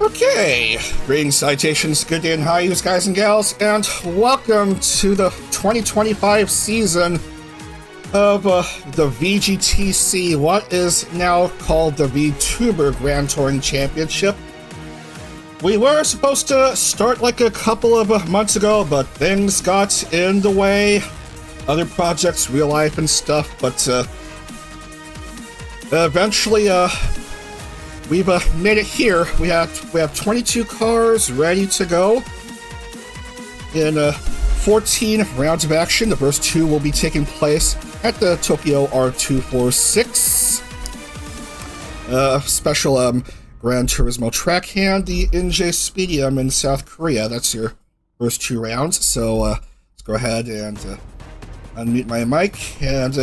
Okay, greetings, citations, good day and hi, you guys and gals, and welcome to the 2025 season of the VGTC, what is now called the vTuber Grand Touring Championship. We were supposed to start like a couple of months ago, but things got in the way, other projects, real life and stuff, but eventually, we've made it here. We have 22 cars ready to go in 14 rounds of action. The first two will be taking place at the Tokyo R246 special Gran Turismo track and the Inje Speedium in South Korea. That's your first two rounds. So let's go ahead and unmute my mic and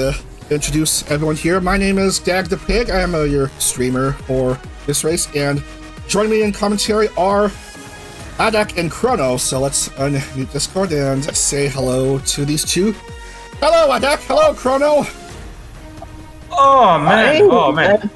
introduce everyone here. My name is Dag the Pig. I am your streamer for this race, and joining me in commentary are Adak and Chrono. So let's unmute Discord and say hello to these two. Hello, Adak. Hello, Chrono. Oh man! Hi. Oh man!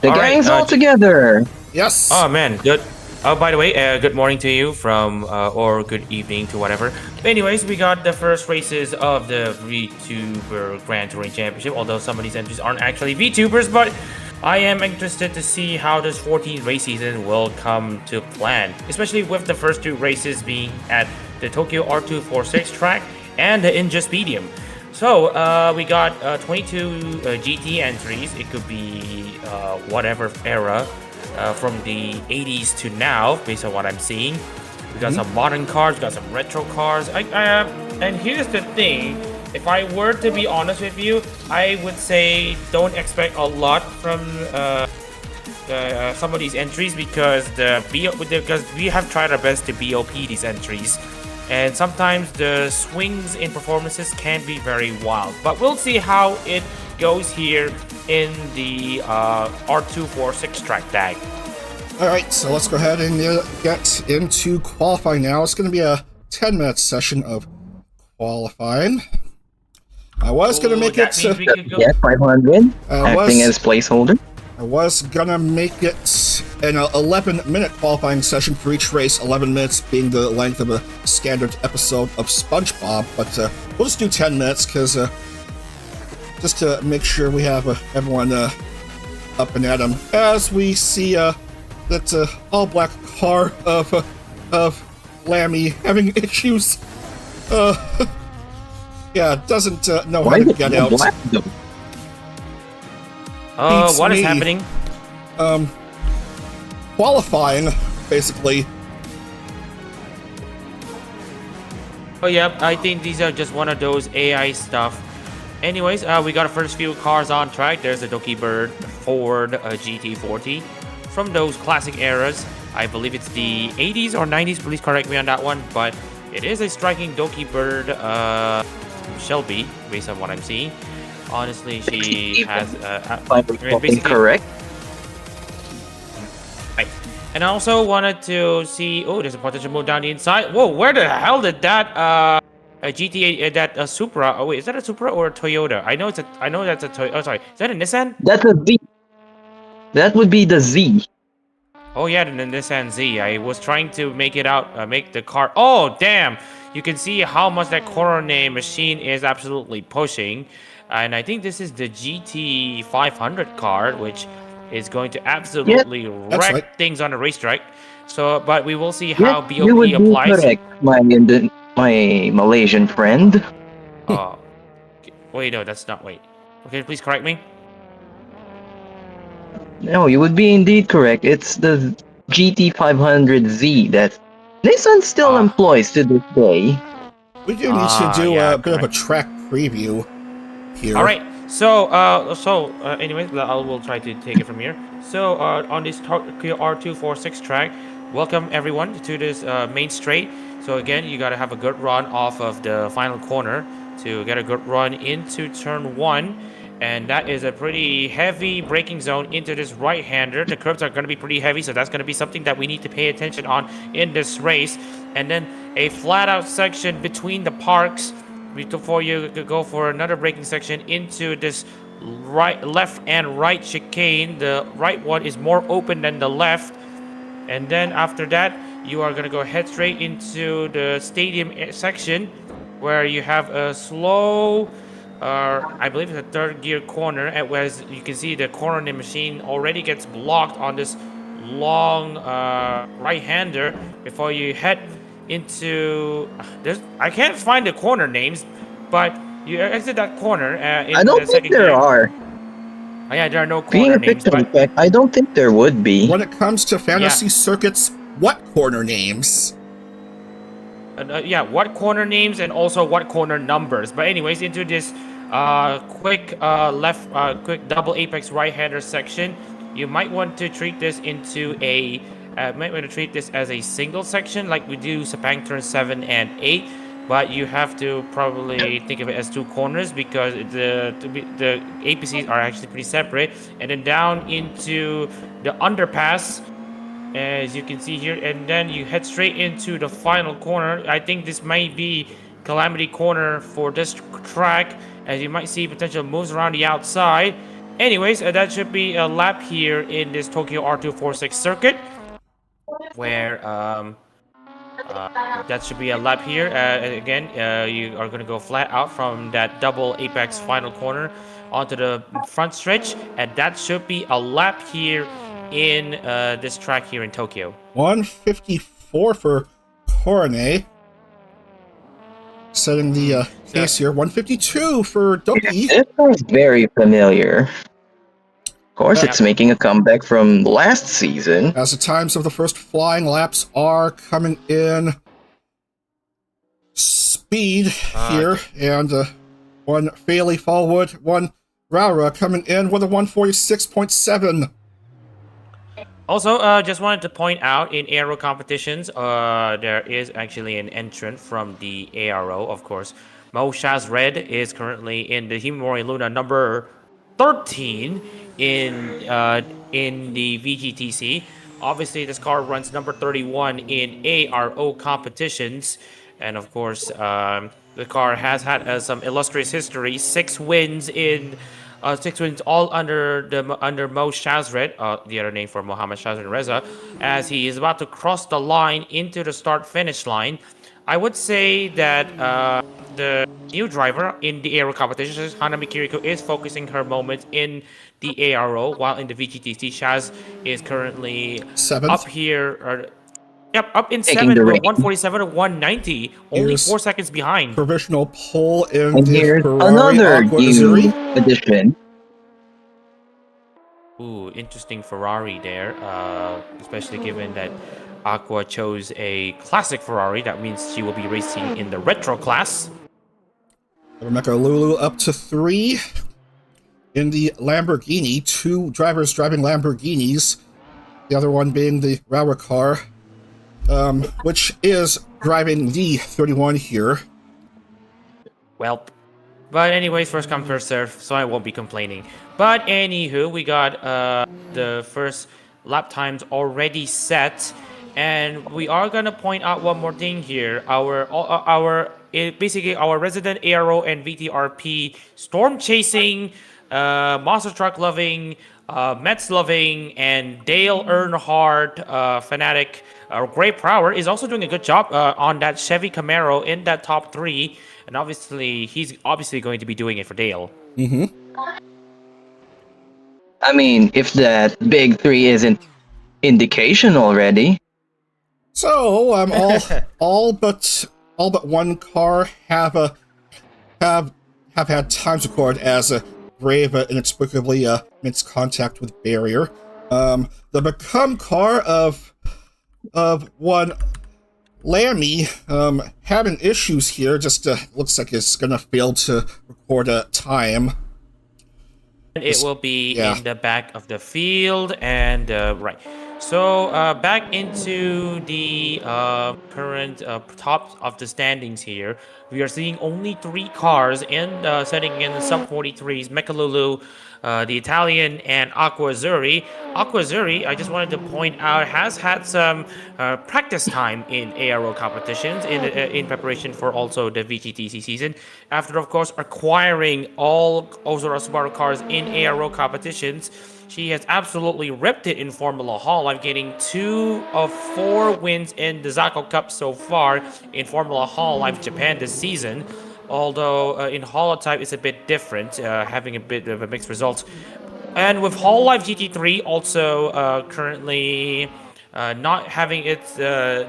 The gang's all together. Yes. Oh man! Good. Oh, by the way, good morning to you from, or good evening to whatever. Anyways, we got the first races of the vTuber Grand Touring Championship. Although some of these entries aren't actually vTubers, but I am interested to see how this 14th race season will come to plan, especially with the first two races being at the Tokyo R246 track and the Inje Speedium. So we got 22 GT entries. It could be whatever era from the 80s to now, based on what I'm seeing. We got some modern cars, we got some retro cars. And here's the thing. If I were to be honest with you, I would say don't expect a lot from some of these entries because we have tried our best to BOP these entries, and sometimes the swings in performances can be very wild. But we'll see how it goes here in the R246 track tag. Alright, so let's go ahead and get into qualifying now. It's going to be a 10-minute session of qualifying. I was going to make it... Yeah, 500, acting as placeholder. I was going to make it an 11-minute qualifying session for each race, 11 minutes being the length of a standard episode of SpongeBob, but we'll just do 10 minutes, because just to make sure we have everyone up and at them. As we see that all-black car of Lammy having issues, yeah, doesn't know how to get out. What is happening? Qualifying, basically. Oh yeah, I think these are just one of those AI stuff. Anyways, we got our first few cars on track. There's the Doki Bird Ford GT40 from those classic eras. I believe it's the 80s or 90s. Please correct me on that one. But it is a striking Doki Bird Shelby, based on what I'm seeing. Honestly, she has basically correct. Right. And I also wanted to see. Oh, there's a potential move down the inside. Whoa, where the hell did that GTA that Supra? Oh wait, is that a Supra or a Toyota? I know that's a Toyota. Oh, sorry, is that a Nissan? That's a Z. That would be the Z. Oh yeah, the Nissan Z. I was trying to make it out, make the car. Oh damn! You can see how much that Corone machine is absolutely pushing. And I think this is the GT 500 car, which is going to absolutely wreck things on the racetrack. So, but we will see how BOP you would applies. Be correct, my Malaysian friend. Oh, wait, no, that's not. Wait, okay, please correct me. No, you would be indeed correct. It's the GT 500Z that Nissan still employs to this day. We do need to do a bit of a track preview here. All right. So, anyways, we'll try to take it from here. So, on this Tokyo R246 track, welcome everyone to this main straight. So again, you gotta have a good run off of the final corner to get a good run into turn 1. And that is a pretty heavy braking zone into this right-hander. The curves are going to be pretty heavy, so that's going to be something that we need to pay attention on in this race. And then a flat-out section between the parks before you go for another braking section into this left and right chicane. The right one is more open than the left. And then after that, you are gonna go head straight into the stadium section, where you have a slow, I believe it's a third gear corner, and as you can see, the corner machine already gets blocked on this long right-hander before you head into. I can't find the corner names, but you exit that corner I in don't the think second there gear. are. Oh, yeah, there are no Being corner a names, picture but effect, I don't think there would be. When it comes to yeah. fantasy circuits, what corner names? Yeah, what corner names and also what corner numbers. But anyways, into this quick quick double apex right-hander section, you might want to treat this as a single section like we do Sepang turn 7 and 8. But you have to probably think of it as two corners because the APCs are actually pretty separate. And then down into the underpass, as you can see here, and then you head straight into the final corner. I think this might be calamity corner for this track, as you might see potential moves around the outside. Anyways, that should be a lap here in this Tokyo R246 circuit, where that should be a lap here. Again, you are going to go flat out from that double apex final corner onto the front stretch, and that should be a lap here in this track here in Tokyo. 154 for Corone. Setting the pace here. 152 for Doki. This sounds very familiar. Of course, it's making a comeback from last season. As the times of the first flying laps are coming in speed here, and one Faley Fallwood, one Raura coming in with a 146.7. Also, just wanted to point out in aero competitions, there is actually an entrant from the ARO, of course. Mo Shaz Red is currently in the Himori Luna number 13 in the VGTC. Obviously, this car runs number 31 in ARO competitions, and of course, the car has had some illustrious history. 6 wins all under Mo Shazred, the other name for Mohammad Shazred Reza, as he is about to cross the line into the start-finish line. I would say that the new driver in the aero competitions, Hanami Kiriko, is focusing her moments in the ARO, while in the VGTC, Shaz is currently Seventh. up here. Up in Taking 7th, the but reins. 147 to 190, only Here's 4 seconds behind. Provisional pole in And the here's Ferrari another Aqua new Azzurri. addition. Ooh, interesting Ferrari there, especially given that Aqua chose a classic Ferrari. That means she will be racing in the retro class. Rebecca Lulu up to 3 in the Lamborghini. 2 drivers driving Lamborghinis. The other one being the Raura car, which is driving the 31 here. Well, but anyways, first come, first serve, so I won't be complaining. But anywho, we got the first lap times already set, and we are gonna point out one more thing here. Basically our resident Aero and VTRP storm chasing, monster truck loving, Mets loving, and Dale Earnhardt fanatic Gray Prower is also doing a good job on that Chevy Camaro in that top 3, and obviously he's going to be doing it for Dale. I mean, if that big 3 isn't indication already. So, all but one car have had times record as Brave inexplicably makes contact with barrier. The Become car of one Lammy having issues here. Just looks like it's gonna fail to record a time. It will be in the back of the field, and right. So back into the current top of the standings here. We are seeing only 3 cars setting in the sub-43s. Mechalulu, the Italian, and Aqua Azzurri. Aqua Azzurri, I just wanted to point out, has had some practice time in ARO competitions in preparation for also the VGTC season. After, of course, acquiring all Ozora Subaru cars in ARO competitions, She has absolutely ripped it in Formula Hall Life, getting 2 of 4 wins in the Zako Cup so far in Formula Hall Life Japan this season. Although in holotype it's a bit different, having a bit of a mixed results. And with Hall Life GT3 also currently not having its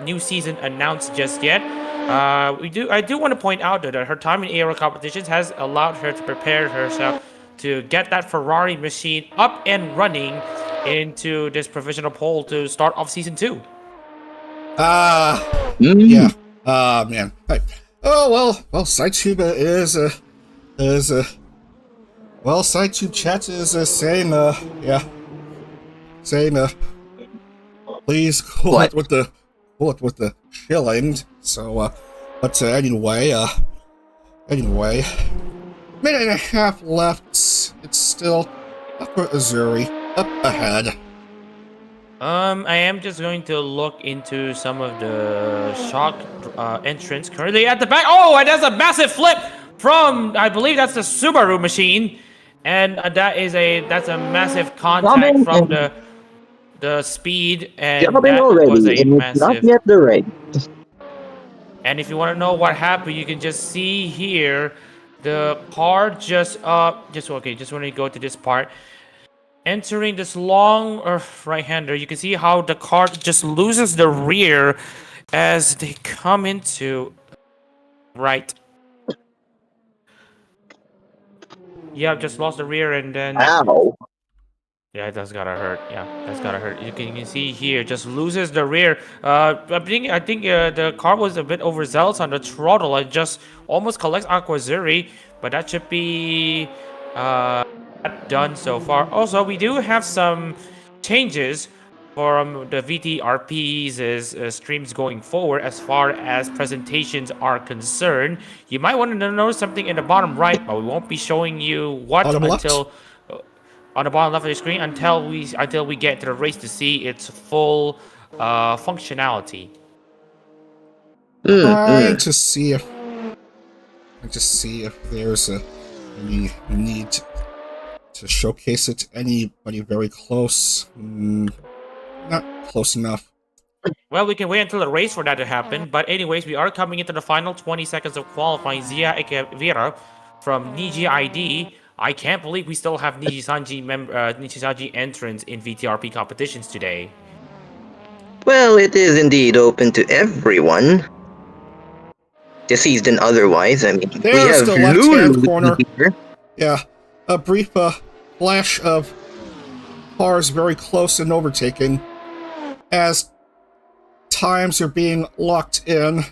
new season announced just yet, I do want to point out that her time in aero competitions has allowed her to prepare herself to get that Ferrari machine up and running into this provisional pole to start off season 2. Yeah. Man. Oh, well, SciTube well, SciTube chat is saying, please cool it with the shilling. So, but anyway, minute and a half left. It's still Upper Missouri up ahead. I am just going to look into some of the shock entrance currently at the back. Oh, and there's a massive flip from, I believe that's the Subaru machine, and that's a massive contact from the speed, and that was a massive. Not yet the race. And if you want to know what happened, you can just see here the car just want to go to this part. Entering this long right-hander, you can see how the car just loses the rear as they come into right. Yeah, just lost the rear and then. Ow. Yeah, that's gotta hurt. Yeah, that's gotta hurt. You can see here, just loses the rear. I think the car was a bit overzealous on the throttle. It just almost collects Aquazuri, but that should be done so far. Also, we do have some changes from the VTRP's streams going forward as far as presentations are concerned. You might want to notice something in the bottom right, but we won't be showing you what until on the bottom left of the screen until we get to the race to see its full functionality. Trying to see if there's any need to showcase it to anybody very close. Not close enough. Well, we can wait until the race for that to happen. But anyways, we are coming into the final 20 seconds of qualifying. Zia Ekevira from Niji ID. I can't believe we still have Nijisanji entrants in VTRP competitions today. Well, it is indeed open to everyone. Deceased and otherwise. I mean, there's the left-hand corner. Here. Yeah, a brief flash of cars very close and overtaking as times are being locked in.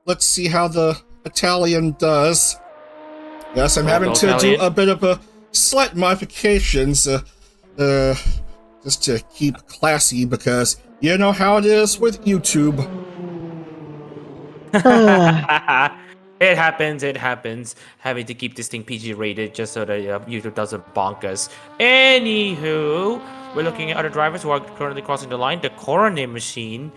Let's see how the Italian does. Yes, I'm having to do a bit of a slight modifications just to keep classy because you know how it is with YouTube. It happens. Having to keep this thing PG rated just so that YouTube doesn't bonk us. Anywho, we're looking at other drivers who are currently crossing the line. The Coronet machine,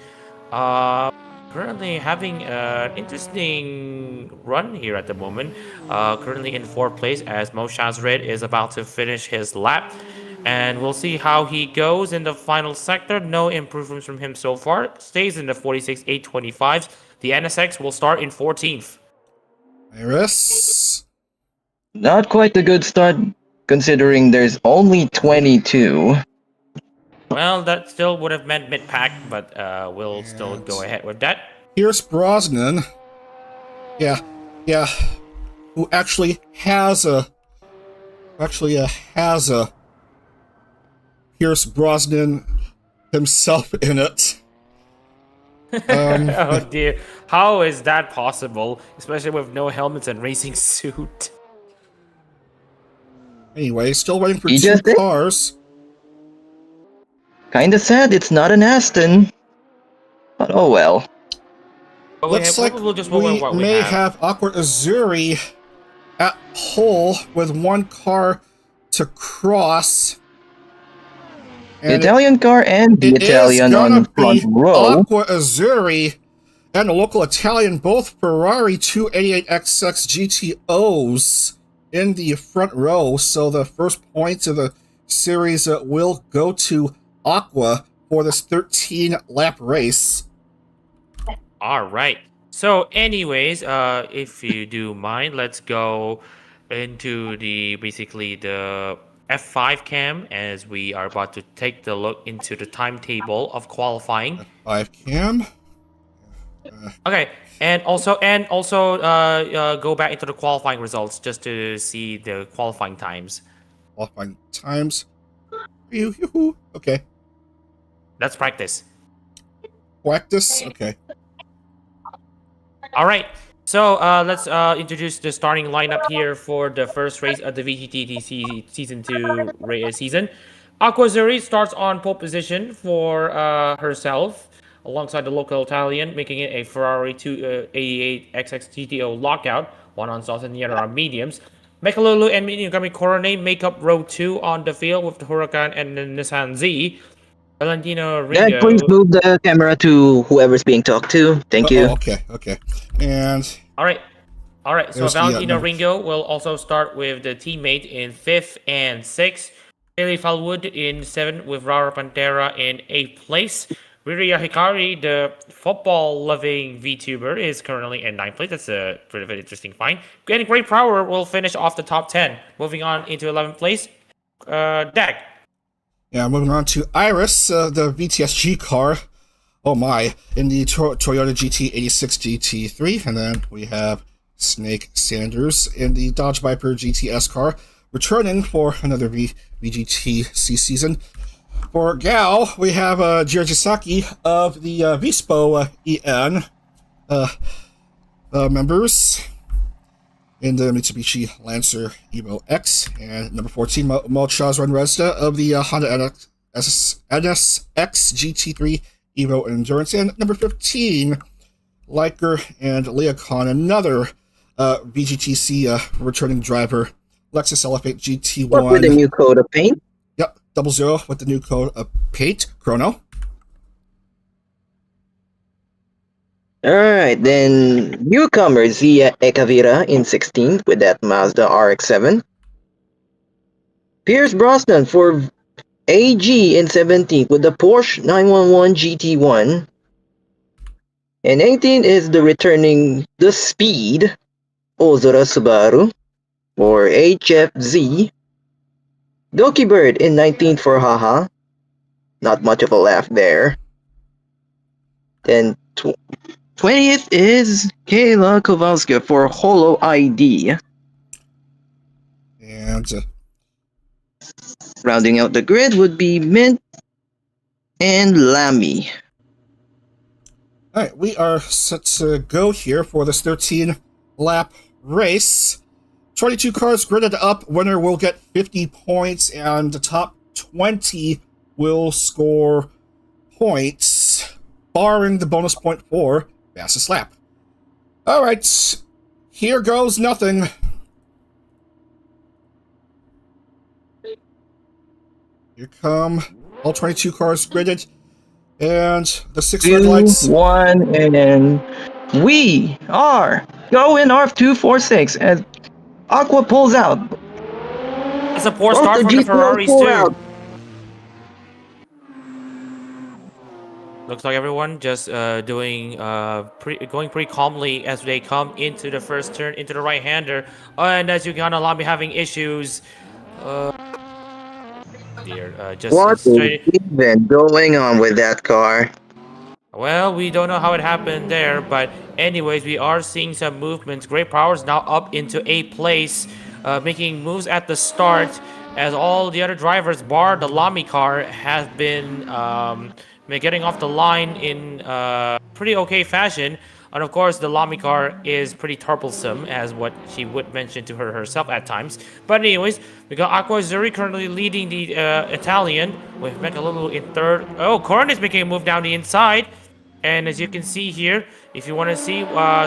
currently having an interesting run here at the moment. Currently in 4th place as Moshaz Red is about to finish his lap. And we'll see how he goes in the final sector. No improvements from him so far. Stays in the 46.825. The NSX will start in 14th. Iris? Not quite a good start, considering there's only 22. Well, that still would have meant mid-pack, but we'll still go ahead with that. Pierce Brosnan. Yeah. Who actually has a Pierce Brosnan himself in it. Oh dear, how is that possible? Especially with no helmets and racing suit. Anyway, still waiting for 2 cars. Kinda sad it's not an Aston. But oh well. Looks like we may have Awkward Azuri at pole with 1 car to cross. The Italian car and the Italian on the front row. Aqua Azuri and the local Italian, both Ferrari 288XX GTOs in the front row. So the first points of the series will go to Aqua for this 13-lap race. All right. So, anyways, if you do mind, let's go into basically the F5 cam as we are about to take the look into the timetable of qualifying. F5 cam. Okay, and also go back into the qualifying results just to see the qualifying times. Qualifying times. Yoo-hoo. Okay. Let's practice. Practice. Okay. All right. So let's introduce the starting lineup here for the first race of the VGTC Season 2 season. Aquazzuri starts on pole position for herself, alongside the local Italian, making it a Ferrari 288 XX GTO lockout, one on softs and the other on mediums. Mekalulu and Minigami Korone make up row 2 on the field with the Huracan and the Nissan Z. Valentino Dad, Ringo. please move the camera to whoever's being talked to. Thank you. Oh, okay. And All right. So there's the, Valentino number- Ringo will also start with the teammate in 5th and 6th. Haley Falwood in 7th with Rara Pantera in 8th place. Riria Hikari, the football-loving VTuber, is currently in 9th place. That's a pretty interesting find. And Great Power will finish off the top 10. Moving on into 11th place, Dag. yeah, moving on to Iris, the VTSG car. Oh my, in the Toyota GT86 GT3. And then we have Snake Sanders in the Dodge Viper GTS car, returning for another VGTC season. For Gal, we have Jirajisaki of the Vispo EN members in the Mitsubishi Lancer Evo X. And number 14, Malchaz Renrezda of the Honda NSX GT3 Evo Endurance. And number 15, Liker and Leocon, another VGTC returning driver, Lexus LF8 GT1. What with the new coat of paint? Yep, 00 with the new code of paint, Chrono. Alright, then newcomer Zia Ekavira in 16th with that Mazda RX-7. Pierce Brosnan for AG in 17th with the Porsche 911 GT1. And 18th is the returning The Speed, Ozora Subaru for HFZ. Doki Bird in 19th for Haha. Not much of a laugh there. Then 20th is Kayla Kowalska for Holo ID. And Rounding out the grid would be Mint and Lamy. alright, we are set to go here for this 13-lap race. 22 cars gridded up. Winner will get 50 points, and the top 20 will score points, barring the bonus point for fastest lap. Alright, here goes nothing. Here come all 22 cars gridded, and the 6 red 2, lights. 1, and we are going R246 as Aqua pulls out. It's a poor Both start the from the GTs Ferraris pull too. out. Looks like everyone just going pretty calmly as they come into the first turn into the right-hander. And as you can allow me having issues. Just What is straight. even going on with that car? Well, we don't know how it happened there, but anyways, we are seeing some movements. Great Power's now up into 8th place, making moves at the start, as all the other drivers, bar the Lamy car, have been getting off the line in pretty okay fashion. And of course, the Lamy car is pretty troublesome, as what she would mention to herself at times. But anyways, we got Aquazzuri currently leading the Italian, with Mekalulu in 3rd. Oh, Corn is making a move down the inside. And as you can see here, if you want to see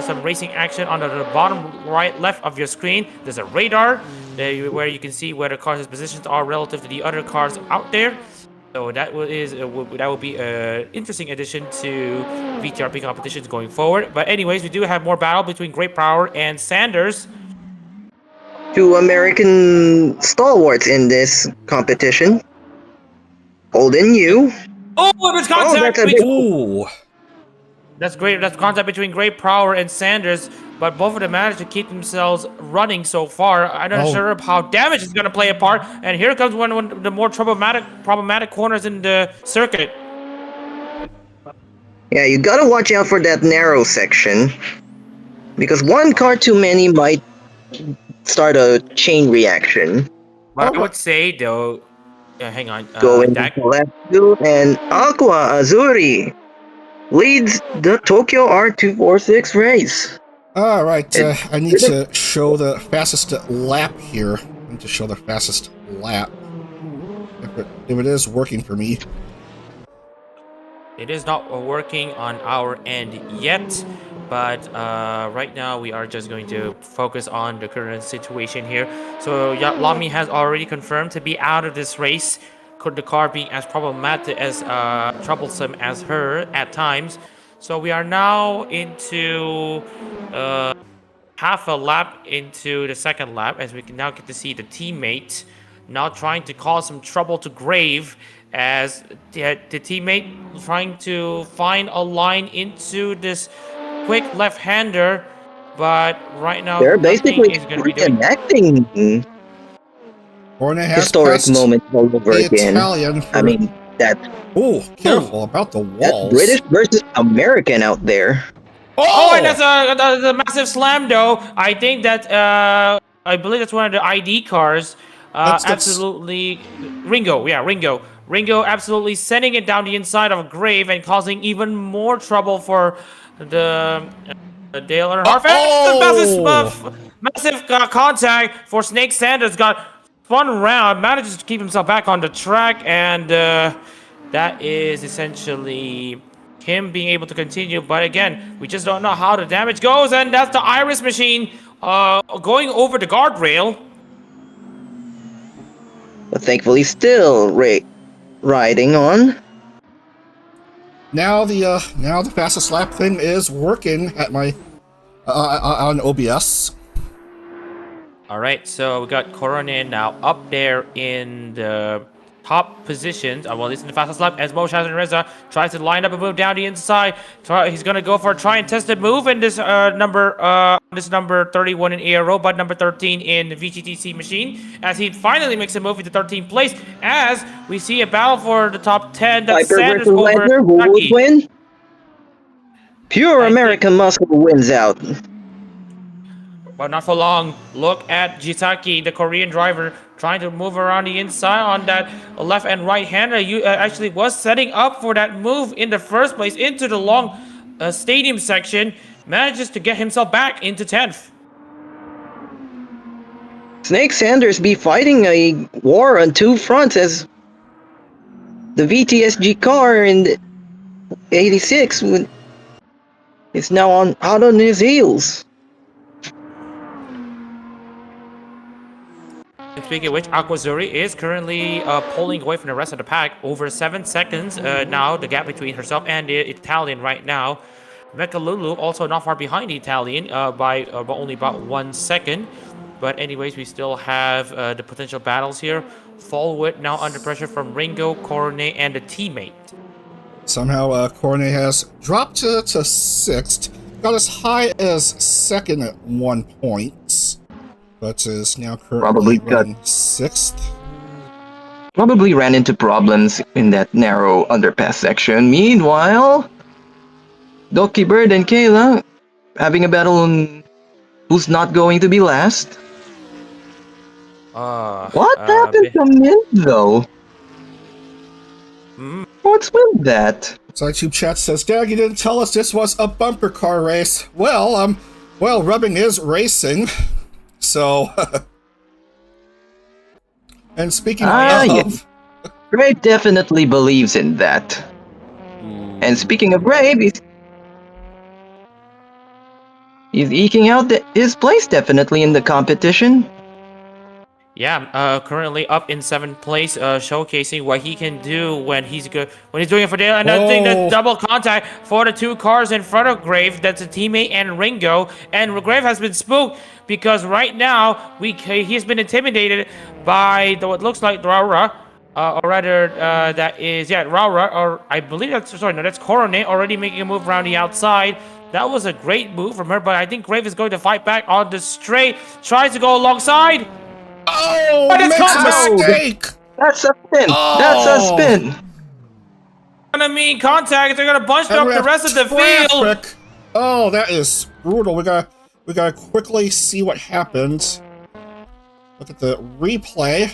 some racing action on the bottom right left of your screen, there's a radar where you can see where the cars' positions are relative to the other cars out there. So that will be an interesting addition to VTRP competitions going forward. But anyways, we do have more battle between Great Power and Sanders. Two American stalwarts in this competition. Holden Yu. Oh, there's Oh, contact that's a bit. Ooh. That's great. That's contact between Great Power and Sanders, but both of them managed to keep themselves running so far. I'm not Oh. sure how damage is going to play a part. And here comes one of the more problematic corners in the circuit. Yeah, you gotta watch out for that narrow section. Because one car too many might start a chain reaction. But I would say though, hang on, Going Dak. left two, and Aqua Azuri leads the Tokyo R246 race. All right, I need to show the fastest lap here. I need to show the fastest lap. If it is working for me. It is not working on our end yet, but right now we are just going to focus on the current situation here. So Lami has already confirmed to be out of this race. Could the car being as problematic as troublesome as her at times. So we are now into half a lap into the second lap, as we can now get to see the teammate now trying to cause some trouble to Grave, as the teammate trying to find a line into this quick left-hander, but right now They're nothing basically is going to be doing. reenacting Hornet has historic passed moments all over the again. Italian. I mean, that Oh, careful about the walls. British versus American out there. Oh, and that's a massive slam, though. I think that I believe that's one of the ID cars. That's- Absolutely, Ringo. Yeah, Ringo. Ringo absolutely sending it down the inside of a Grave and causing even more trouble for the Dale Earnhardt. Massive contact for Snake Sanders. Got spun around, manages to keep himself back on the track, and that is essentially him being able to continue. But again, we just don't know how the damage goes, and that's the Iris machine going over the guardrail. But thankfully still riding on. Now the fastest lap thing is working at my on OBS. All right, so we got Coronin now up there in the top positions. Well, this is the fastest lap as Mo Shazan Reza tries to line up a move down the inside. He's gonna go for a try and tested move in this number 31 in Air Robot, number 13 in the VGTC machine, as he finally makes a move into 13th place. As we see a battle for the top 10. That's Viper Sanders versus over Ledger, who would Taki. win? Pure I American muscle wins out. But not for long. Look at Jitaki, the Korean driver, trying to move around the inside on that left and right hander. You actually was setting up for that move in the first place into the long stadium section. Manages to get himself back into 10th. Snake Sanders be fighting a war on two fronts, as the VTSG car in the 86 is now out on his heels. Speaking of which, Aquazuri is currently pulling away from the rest of the pack. Over 7 seconds now, the gap between herself and the Italian right now. Mekalulu also not far behind the Italian by only about 1 second. But anyways, we still have the potential battles here. Fallwood now under pressure from Ringo, Cornet, and a teammate. Somehow Cornet has dropped to 6th. Got as high as 2nd at 1 point. But is now currently running 6th. Probably ran into problems in that narrow underpass section. Meanwhile, Doki Bird and Kayla having a battle on who's not going to be last. What happened to Mint, though? What's with that? SideTube chat says, Dad, you didn't tell us this was a bumper car race. Well, rubbing is racing. So, and speaking of... Yeah. Brave definitely believes in that. And speaking of Brave, he's eking out his place definitely in the competition. Yeah, currently up in 7th place, showcasing what he can do when he's good, when he's doing it for Dale. Another thing, that's Oh, double contact for the 2 cars in front of Grave. That's a teammate and Ringo, and Grave has been spooked because right now he's been intimidated by what looks like Raura. Or rather, that is, yeah, Raura, or I believe that's, sorry, no, that's Coronet already making a move around the outside. That was a great move from her, but I think Grave is going to fight back on the straight, tries to go alongside. oh, But it's makes a contact! mistake. That's a spin. That's a Oh. spin. Gonna mean contact. They're gonna bunch And up we the have rest of the field. traffic. Oh, that is brutal. We gotta quickly see what happened. Look at the replay.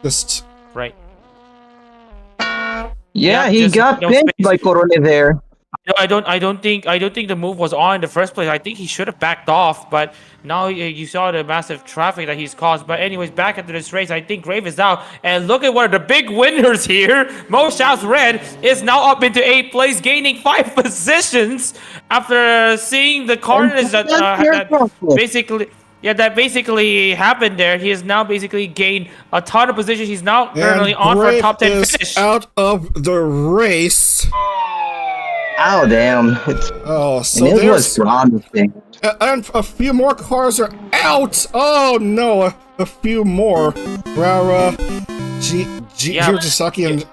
Just Right. Yeah, Yeah, he just got no pinned space. by Corone there. No, I don't think the move was on in the first place. I think he should have backed off, but now you saw the massive traffic that he's caused. But anyways, back into this race, I think Grave is out. And look at one of the big winners here. Mo Shouts Red is now up into 8th place, gaining 5 positions after seeing the carnage that, basically. Yeah, that basically happened there. He has now basically gained a ton of positions. He's now currently on for a Brave top 10 is finish. out of the race. Oh, damn. It's, Oh, so and it was there's promising. and a few more cars are out. Oh no, a few more. Rara, Hirosaki, and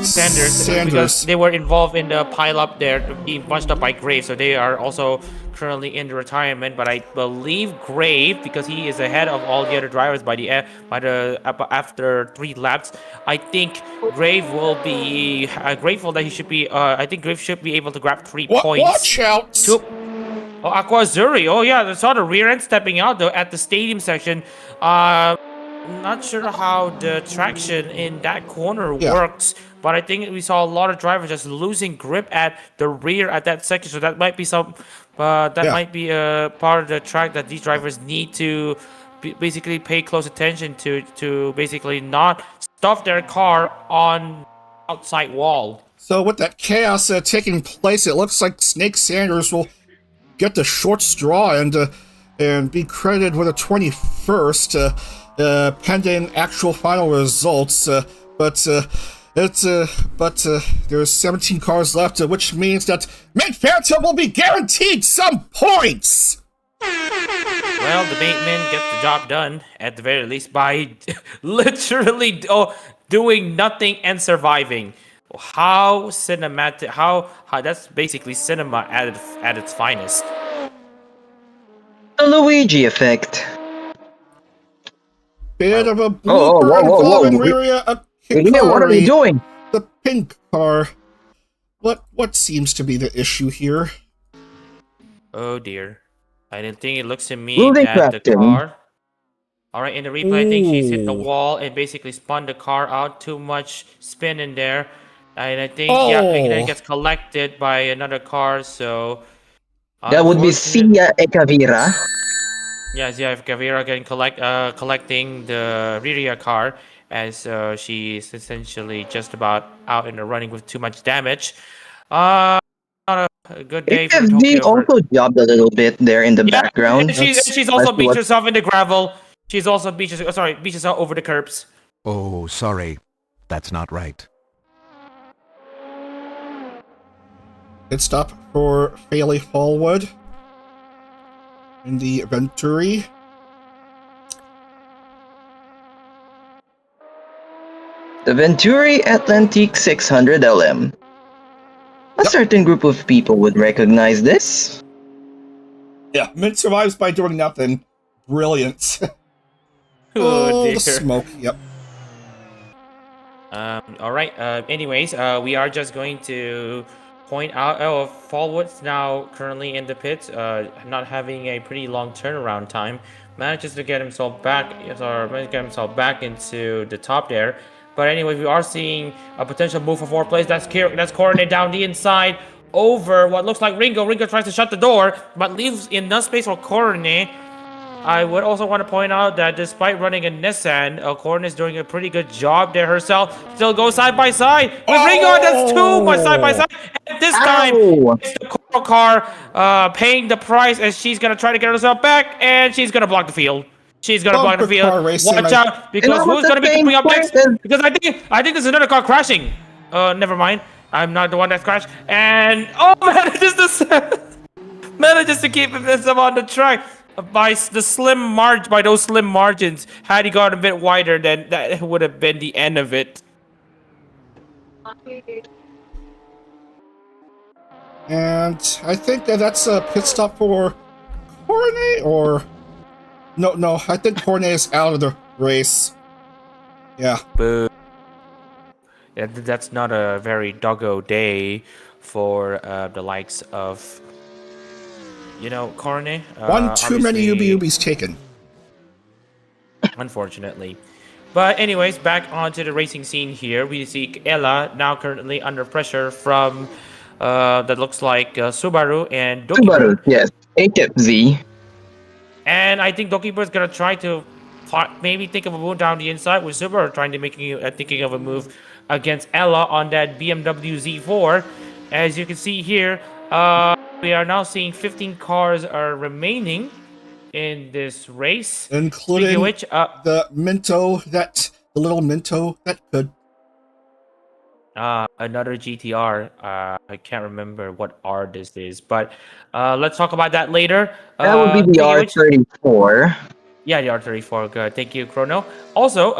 Sanders, because they were involved in the pile-up there, being bunched up by Grave, so they are also currently in the retirement. But I believe Grave, because he is ahead of all the other drivers after 3 laps, I think Grave will be grateful that he should be. I think Grave should be able to grab 3 points. Watch out! Oh, Aquazuri. Oh yeah, I saw the rear end stepping out though at the stadium section. Not sure how the traction in that corner works, but I think we saw a lot of drivers just losing grip at the rear at that section. So that might be might be a part of the track that these drivers need to basically pay close attention to basically not stuff their car on outside wall. So with that chaos taking place, it looks like Snake Sanders will get the short straw and be credited with a 21st. Pending actual final results, but there's 17 cars left, which means that Mid Phantom will be guaranteed some points. Well, the Bateman gets the job done at the very least by literally doing nothing and surviving. How cinematic! How that's basically cinema at its finest. The Luigi effect. Bit of a blooper involving Riria Hikari, what are they doing? the pink car. What seems to be the issue here? Oh dear. I didn't think it looks to me Will they that crack the him? car. Alright, in the replay, I think she's hit the Ooh. wall and basically spun the car out. Too much spin in there. And I think, Oh. yeah, and then it gets collected by another car, so. That would be unfortunate- Sia Ekavira. Yes, yeah, Gavira getting collecting the Riria car as she's essentially just about out in the running with too much damage. Not a good day for FD Tokyo. also jobbed a little bit there in the background. And she's also beat herself in the gravel. She's also beat herself over the curbs. Oh, sorry. That's not right. Pit stop for Faley Fallwood in the Venturi. The Venturi Atlantique 600 LM. A certain group of people would recognize this. Yeah, Mint survives by doing nothing. Brilliant. Oh dear. The smoke. Yep. All right. Anyways, we are just going to point out. Oh, Fallwood's now currently in the pits, not having a pretty long turnaround time. Manages to get himself back. Back into the top there. But anyway, we are seeing a potential move for 4th place. That's Coronet down the inside over what looks like Ringo. Ringo tries to shut the door, but leaves enough space for Coronet. I would also want to point out that despite running a Nissan, Coronet is doing a pretty good job there herself. Still goes side by side with Ringo. That's 2 by side by side. And this time, it's the Coral car paying the price as she's going to try to get herself back, and she's going to block the field. She's gonna block the Bumper field. car racing, Watch out, because I'm at who's the gonna be same coming up point next? as- Because I think there's another car crashing. Never mind. I'm not the one that's crashed. And oh manages to manages to keep himself on the track by those slim margins. Had he gone a bit wider, then that would have been the end of it. And I think that's a pit stop for Cornet, or no, I think Cornet is out of the race. Yeah. Boo. That's not a very doggo day for the likes of, Cornet. One too many UBs taken. Unfortunately. But anyways, back onto the racing scene here. We see Ella now currently under pressure from that looks like Subaru and Subaru, Dokibird. yes. HFZ. And I think Dokibird's gonna try to maybe think of a move down the inside, with Subaru trying to thinking of a move against Ella on that BMW Z4. As you can see here, we are now seeing 15 cars are remaining in this race, Including speaking of which, the little Minto that could. another GTR. I can't remember what R this is, but let's talk about that later. That would be the Speaking of which- R34. Yeah, the R34. Good. Thank you, Chrono. Also,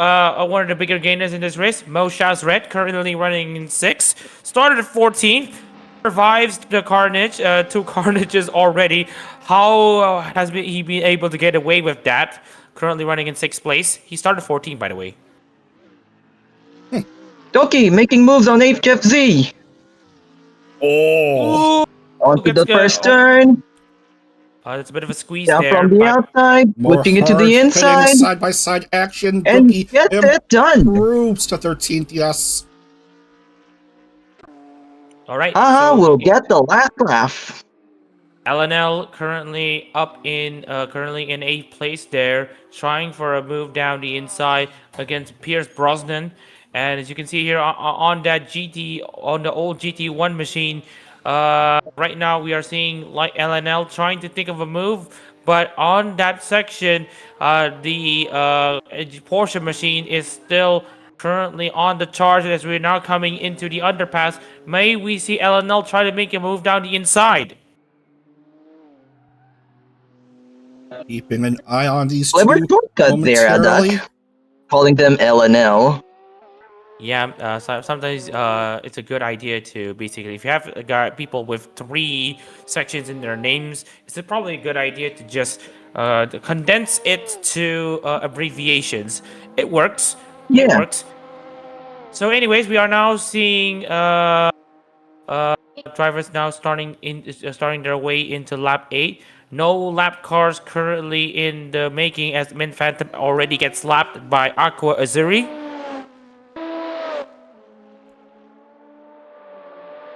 one of the bigger gainers in this race, Moshaz Red, currently running in 6th. Started at 14th. Survives the carnage. 2 carnages already. How has he been able to get away with that? Currently running in 6th place. He started 14th, by the way. Doki making moves on HFZ. Oh. Onto the Gets go- first turn. That's a bit of a squeeze Down there. from the but- outside. Whipping it to the inside. Side by side action. And Dookie get it done. improves to 13th. Yes. All right. We'll get the last laugh. LNL currently currently in 8th place there, trying for a move down the inside against Pierce Brosnan. And as you can see here on the old GT1 machine, right now we are seeing like LNL trying to think of a move, but on that section, the Porsche machine is still currently on the charge. As we're now coming into the underpass, may we see LNL try to make a move down the inside? Keeping an eye on these Clever two shortcut there, momentarily. Adak. Calling them LNL. Yeah, sometimes it's a good idea to basically, if you have people with 3 sections in their names, it's probably a good idea to just condense it to abbreviations. It works. It Yeah. works. So anyways, we are now seeing drivers now starting their way into lap 8. No lap cars currently in the making, as Min Phantom already gets lapped by Aqua Azuri.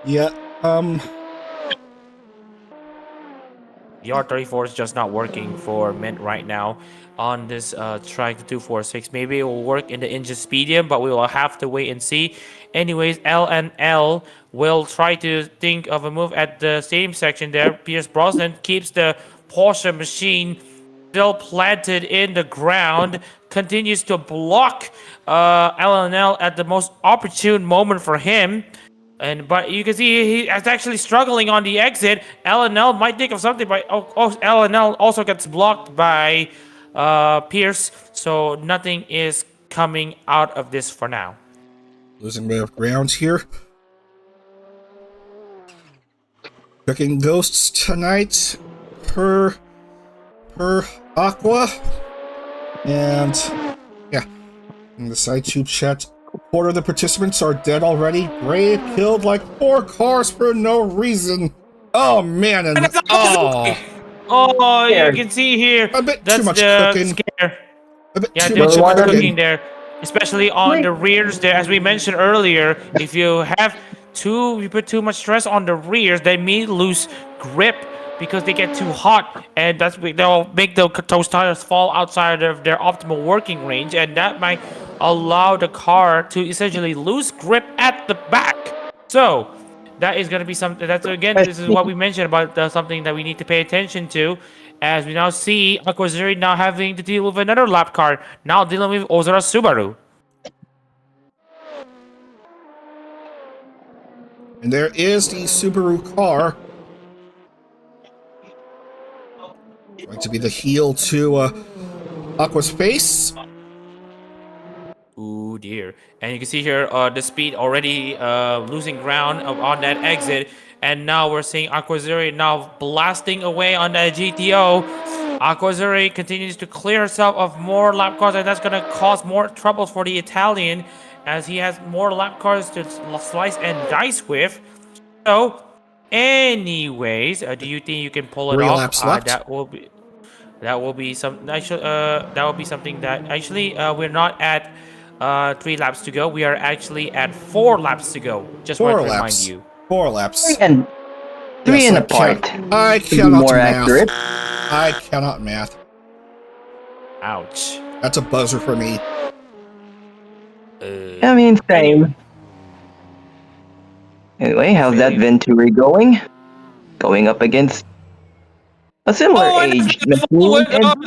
Yeah. The R34 is just not working for Mint right now on this track, the 246. Maybe it will work in the Inje Speedium, but we will have to wait and see. Anyways, LNL will try to think of a move at the same section there. Pierce Brosnan keeps the Porsche machine still planted in the ground, continues to block LNL at the most opportune moment for him. But you can see he is actually struggling on the exit. LNL might think of something, but LNL also gets blocked by Pierce, so nothing is coming out of this for now. Losing a bit of ground here. Cooking ghosts tonight per Aqua. And yeah, in the side tube chat, a quarter of the participants are dead already. Gray killed like 4 cars for no reason. Oh man, and Oh, you can see here. A bit that's too much the cooking. scare. A bit Yeah, too there's much too much cooking. cooking there, especially on the rears there. As we mentioned earlier, if you put too much stress on the rears, they may lose grip because they get too hot, and they'll make those tires fall outside of their optimal working range, and that might allow the car to essentially lose grip at the back. So that is going to be something. That's again, this is what we mentioned about something that we need to pay attention to, as we now see Aquazuri now having to deal with another lap car, now dealing with Ozura Subaru. And there is the Subaru car. Going to be the heel to Aqua's face. Ooh dear. And you can see here the speed already losing ground on that exit. And now we're seeing Aquazuri now blasting away on that GTO. Aquazuri continues to clear herself of more lap cars, and that's going to cause more troubles for the Italian, as he has more lap cars to slice and dice with. So, anyways, do you think you can pull it 3 off? laps left. That will be some. Actually, that will be something that actually we're not at 3 laps to go. We are actually at 4 laps to go. Just 4 want to laps. remind you. 4 laps. And three Yes, and I apart. I To be cannot more math. accurate. I cannot math. Ouch. That's a buzzer for me. I mean, same. Anyway, how's that Venturi going? Going up against a similar age machine.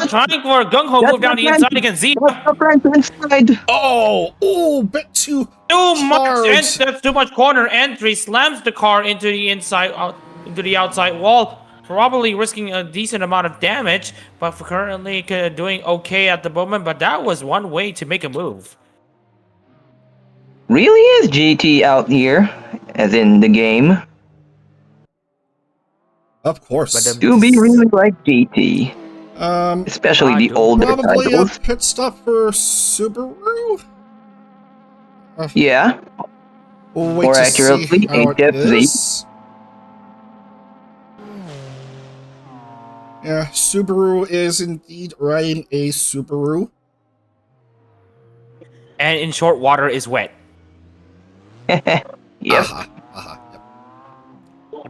Trying for a gung ho move down the inside against Z. That's the front inside. Oh, bit too hard. That's too much corner entry. Slams the car into the into the outside wall, probably risking a decent amount of damage. But for currently doing okay at the moment. But that was one way to make a move. Really is GT out here, as in the game. Of course. Do be really like GT, especially the older Probably titles. a pit stop for Subaru? Yeah, We'll wait more to accurately, see how it HFZ. is. Yeah, Subaru is indeed riding a Subaru. And in short, water is wet. Yep. Yep.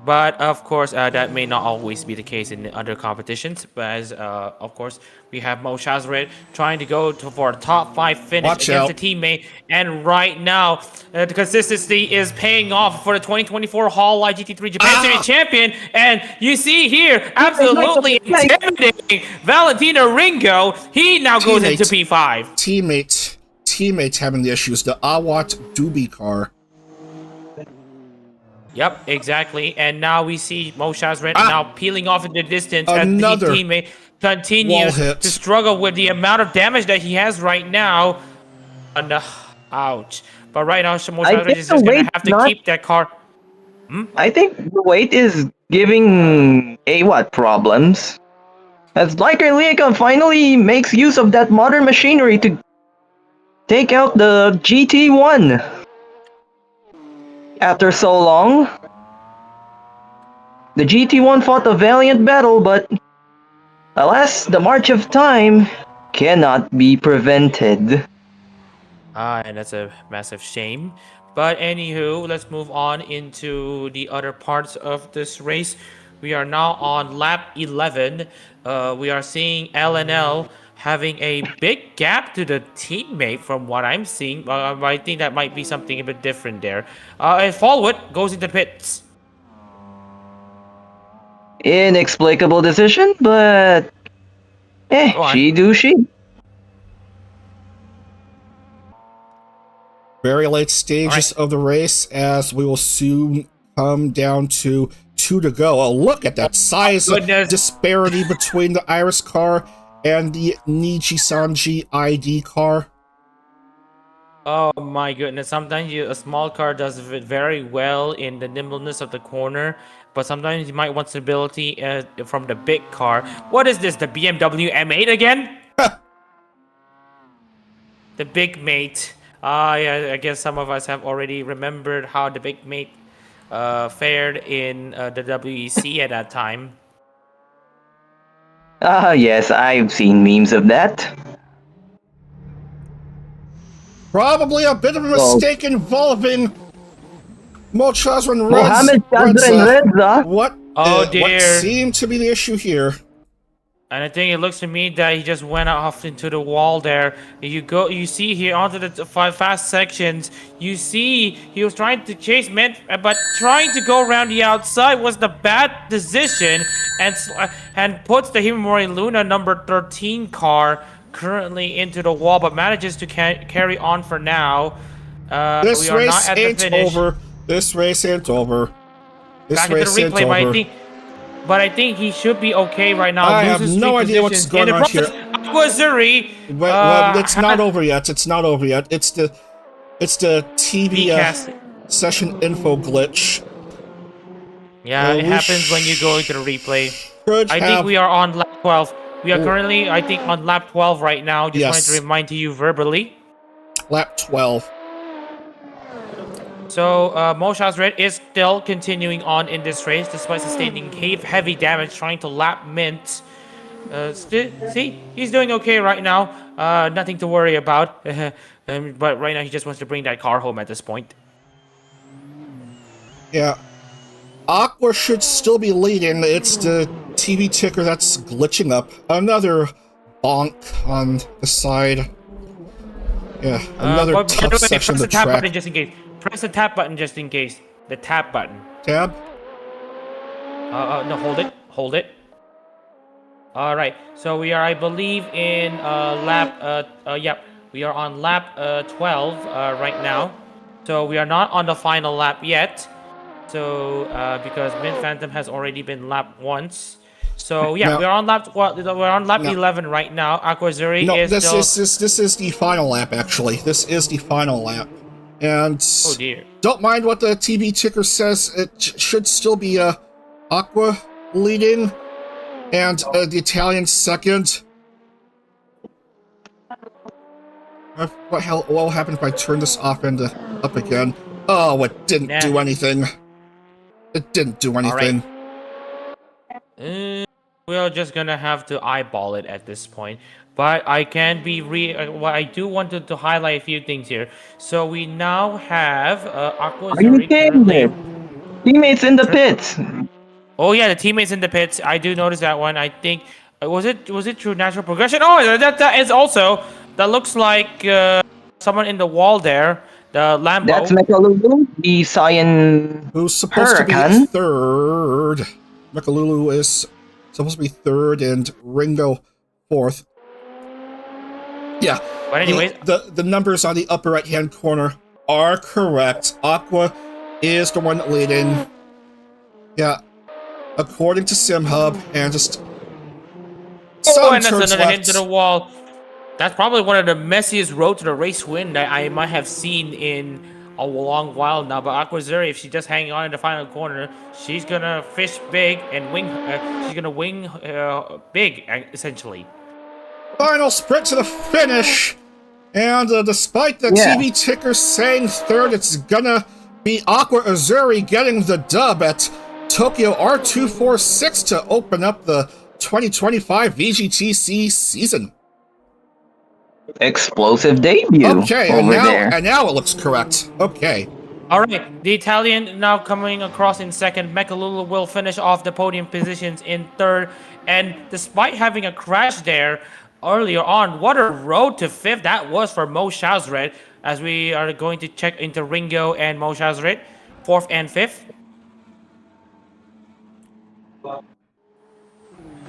But of course, that may not always be the case in other competitions. But as of course, we have Mo Shazred trying to go for a top 5 finish Watch against out. a teammate, and right now the consistency is paying off for the 2024 Hall Light GT3 Japan Series champion. And you see here, absolutely intimidating Valentina Ringo. He now goes into P5. Teammates having the issues. The Awat Doobie car. Yep, exactly. And now we see Mo Shazred now peeling off in the distance as Another the teammate continues wall hit. to struggle with the amount of damage that he has right now. And ouch. But right now, Mo Shazred is just going to have to keep that car. I think the weight is giving AWAT problems. As Liker Leacom finally makes use of that modern machinery to take out the GT1. After so long, the GT1 fought a valiant battle, but alas, the march of time cannot be prevented. And that's a massive shame. But anywho, let's move on into the other parts of this race. We are now on lap 11. We are seeing LNL having a big gap to the teammate from what I'm seeing. I think that might be something a bit different there. And Fallwood goes into the pits. Inexplicable decision, but she do she. Very late stages of the race, as we will soon come down to 2 to go. Oh, look at that size disparity between the Iris car and the Niji Sanji ID car. Oh my goodness, sometimes a small car does very well in the nimbleness of the corner, but sometimes you might want stability from the big car. What is this, the BMW M8 again? The big mate. Yeah, I guess some of us have already remembered how the big mate fared in the WEC at that time. Yes, I've seen memes of that. Probably a bit of a mistake involving Mochazra and Mohamed Chazra and Reza. What Oh dear. What seemed to be the issue here? And I think it looks to me that he just went off into the wall there. You see here onto the fast sections. You see he was trying to chase Mint, but trying to go around the outside was the bad decision, and puts the Himamori Luna number 13 car currently into the wall, but manages to carry on for now. This We are not race at the ain't finish. over. This race ain't over. This Back into the race ain't replay, over. but I think he should be okay right now. I have Loses no 3 idea what's positions. going In the on here. process, Aquazuri Well, it's not over yet. It's not over yet. It's the TV session info glitch. Yeah, it happens when you go into the replay. I think we are on lap 12. We are currently, I think, on lap 12 right now. Just wanted to remind you verbally. Lap 12. So, Mosha's Red is still continuing on in this race despite sustaining heavy damage trying to lap Mint. See, he's doing okay right now. Nothing to worry about. But right now he just wants to bring that car home at this point. Yeah. Aqua should still be leading. It's the TV ticker that's glitching up. Another bonk on the side. Yeah, another tough section of the track. Button just in case. Press the tap button just in case. The tap button. Tab? No, hold it. Hold it. Alright, so we are, I believe, in lap, we are on lap 12 right now. So we are not on the final lap yet. So, because Mint Phantom has already been lapped once. So yeah, we're on lap 11 right now. Aquazuri is this is the final lap actually. This is the final lap. And oh dear. Don't mind what the TV ticker says. It should still be Aqua leading and the Italian second. What will happen if I turn this off and up again? Oh, it didn't do anything. It didn't do anything. Right. We're just gonna have to eyeball it at this point. But I can be I do want to highlight a few things here. So we now have Aquazuri currently. Teammates in the pits. Oh yeah, the teammates in the pits. I do notice that one. I think was it through natural progression? Oh, that is also that looks like someone in the wall there. The Lambo. That's Mekalulu, the Cyan who's supposed to be third. Mekalulu is supposed to be third and Ringo fourth. Yeah. But anyways, the numbers on the upper right hand corner are correct. Aqua is the one leading. Yeah. According to SimHub, and just some and that's turns another left. hit to the wall. That's probably one of the messiest road to the race win that I might have seen in a long while now. But Aquazuri, if she just hanging on in the final corner, she's gonna fish big and wing. She's gonna wing big, essentially. Final sprint to the finish, and despite the TV ticker saying third, it's gonna be Aquazuri getting the dub at Tokyo R246 to open up the 2025 VGTC season. Explosive debut. Okay, and now it looks correct. Okay. Alright, the Italian now coming across in second. Mekalulu will finish off the podium positions in third. And despite having a crash there earlier on, what a road to fifth that was for Mo Shazred, as we are going to check into Ringo and Mo Shazred, fourth and fifth.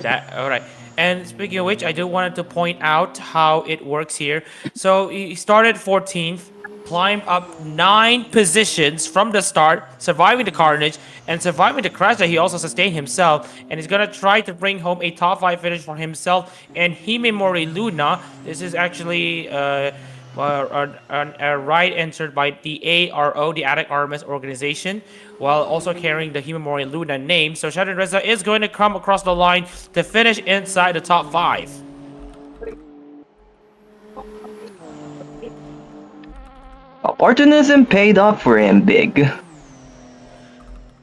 Alright. And speaking of which, I do wanted to point out how it works here. So he started 14th, climbed up 9 positions from the start, surviving the carnage and surviving the crash that he also sustained himself. And he's gonna try to bring home a top 5 finish for himself and Himamori Luna. This is actually a ride entered by the ARO, the Attic Armist Organization, while also carrying the Himamori Luna name. So Shadow Reza is going to come across the line to finish inside the top 5. Opportunism paid off for him big.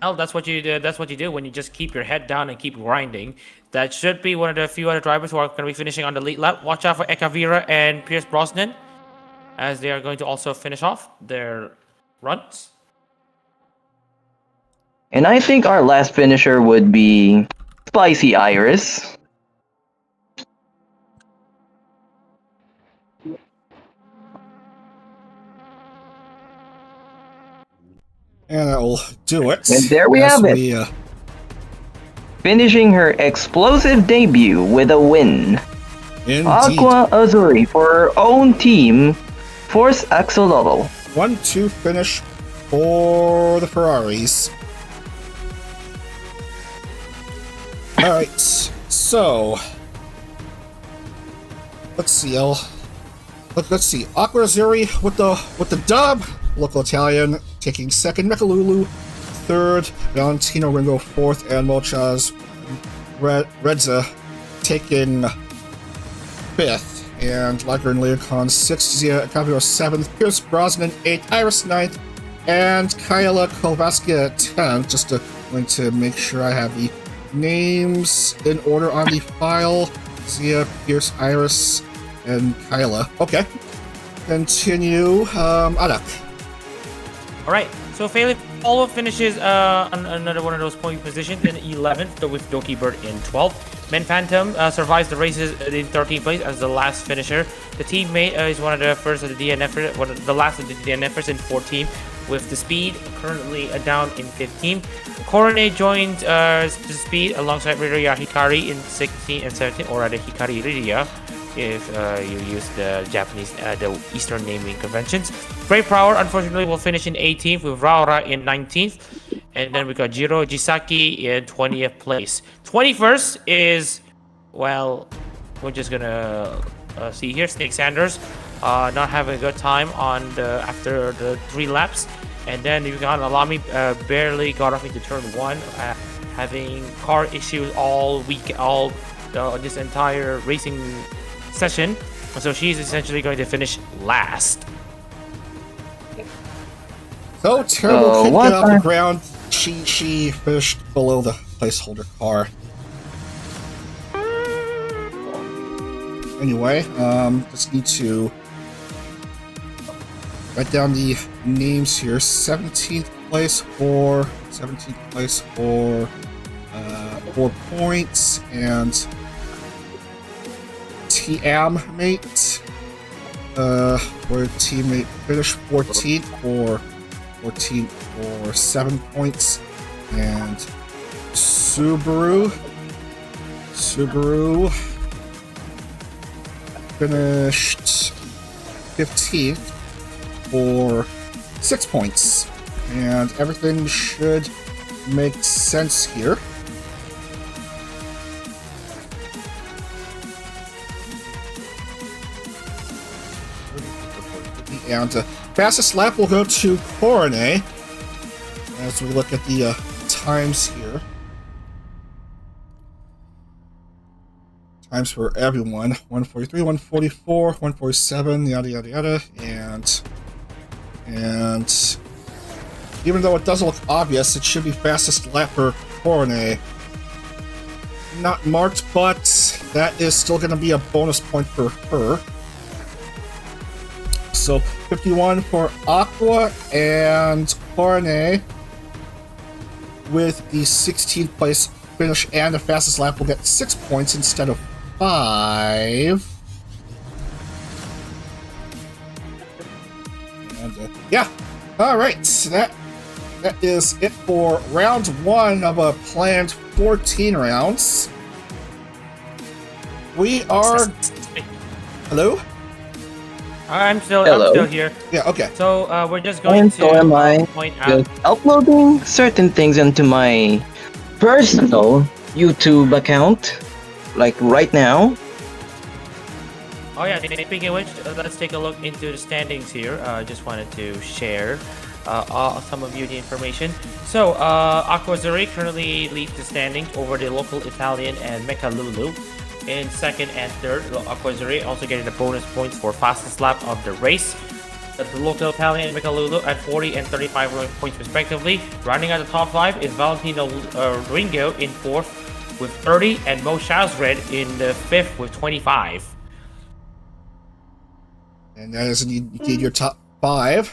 Well, that's what you do. That's what you do when you just keep your head down and keep grinding. That should be one of the few other drivers who are going to be finishing on the lead lap. Watch out for Ekavira and Pierce Brosnan, as they are going to also finish off their runs. And I think our last finisher would be Spicy Iris. And that will do it. And there we as have it. we, Finishing her explosive debut with a win. indeed. Aqua Azuri for her own team, fourth axolotl. 1-2 finish for the Ferraris. Alright, so let's see, let's see. Aqua Azuri with the dub. Local Italian taking second, Mechalulu third, Valentino Ringo fourth, and Molchaz Redza taking fifth, and Lager and Leocon sixth, Zia Capio seventh, Pierce Brosnan eighth, Iris ninth, and Kyla Kovaska 10th. Just going to make sure I have the names in order on the file. Zia, Pierce, Iris, and Kyla. Okay. Continue. Adak. Alright, so Follow finishes on another one of those point positions in 11th, with Doki Bird in 12th. Men Phantom survives the races in 13th place as the last finisher. The teammate is one of the first of the DNFers, one of the last of the DNFers in 14th, with the speed currently down in 15th. Korone joined the speed alongside Riria Hikari in 16 and 17, or rather Hikari Riria, if you use the Japanese, the Eastern naming conventions. Brave Power, unfortunately, will finish in 18th with Raura in 19th. And then we got Jiro Jisaki in 20th place. 21st is, well, we're just gonna see here, Snake Sanders not having a good time on after the 3 laps. And then you got Alami barely got off into turn 1, having car issues all week, this entire racing session, so she's essentially going to finish last. So terrible kick off the ground. She finished below the placeholder car. Anyway, just need to write down the names here. 17th place for 4 points, and TM mate where teammate finished 14th for 7 points, and Subaru finished 15th for 6 points, and everything should make sense here. And fastest lap will go to Korone as we look at the times here. Times for everyone: 143, 144, 147, yada yada yada, and even though it doesn't look obvious, it should be fastest lap for Korone. Not marked, but that is still going to be a bonus point for her. So 51 for Aqua, and Korone with the 16th place finish and the fastest lap will get 6 points instead of 5. And yeah, all right. So that is it for round 1 of a planned 14 rounds. We are. Hello. I'm still here. Yeah, okay. So we're just going to point out uploading certain things into my personal YouTube account, like right now. Oh yeah, speaking of which, let's take a look into the standings here. Just wanted to share some of you the information. So Aquazuri currently leads the standings over the local Italian and Mecha Lulu. In second and third, Aquazuri also getting the bonus points for fastest lap of the race. The local Italian and Mechalulu at 40 and 35 points respectively. Rounding out the top 5 is Valentino Ringo in 4th with 30, and Mo Shazred in the 5th with 25. And that is indeed your top 5.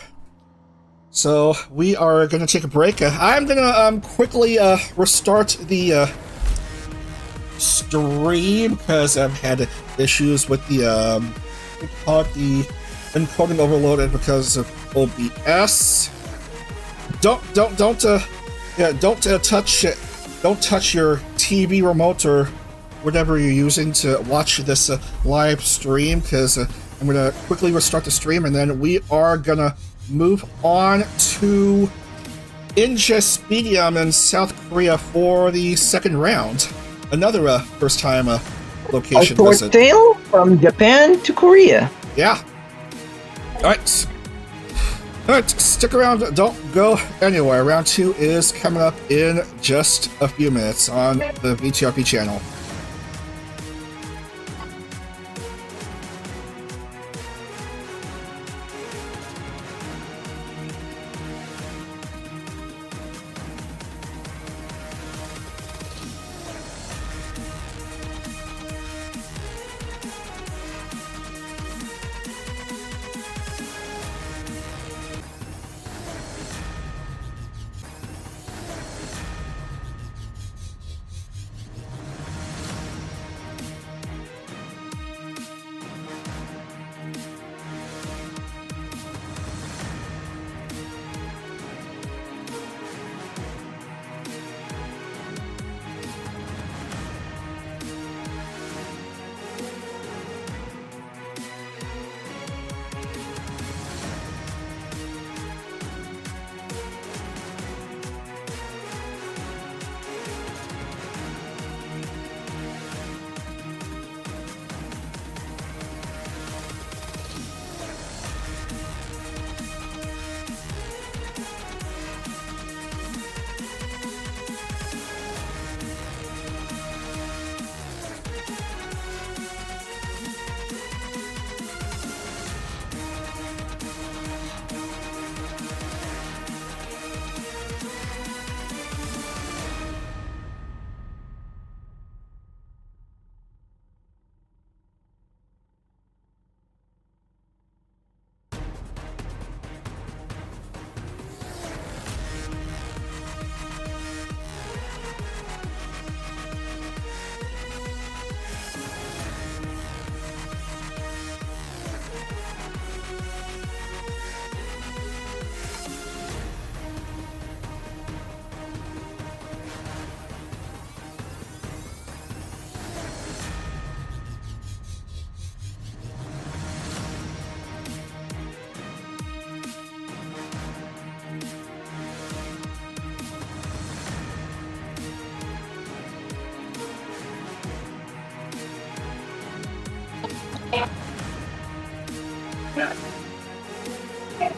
So we are going to take a break. I'm going to quickly restart the stream because I've had issues with the encoding overloaded because of OBS. don't touch your TV remote or whatever you're using to watch this live stream, because I'm gonna quickly restart the stream, and then we are gonna move on to Inje Speedium in South Korea for the second round. Another first-time location A short visit. sail from Japan to Korea. Yeah. Alright. Alright, stick around. Don't go anywhere. Round 2 is coming up in just a few minutes on the VTRP channel.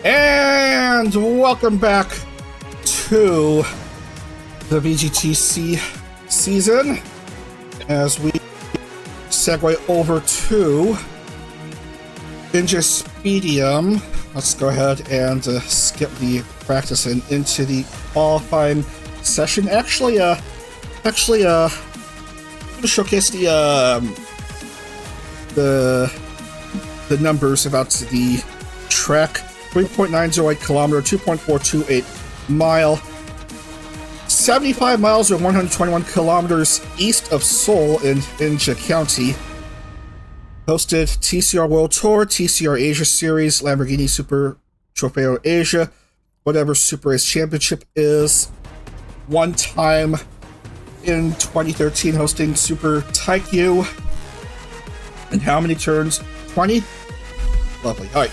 And welcome back to the VGTC season as we segue over to Inje Speedium. Let's go ahead and skip the practice and into the qualifying session. Actually, I'm going to showcase the numbers about the track. 3.908 kilometer, 2.428 mile, 75 miles or 121 kilometers east of Seoul in Inje County. Hosted TCR World Tour, TCR Asia Series, Lamborghini Super Trofeo Asia, whatever Super Race Championship is. One time in 2013 hosting Super Taikyu. And how many turns? 20? Lovely. Alright.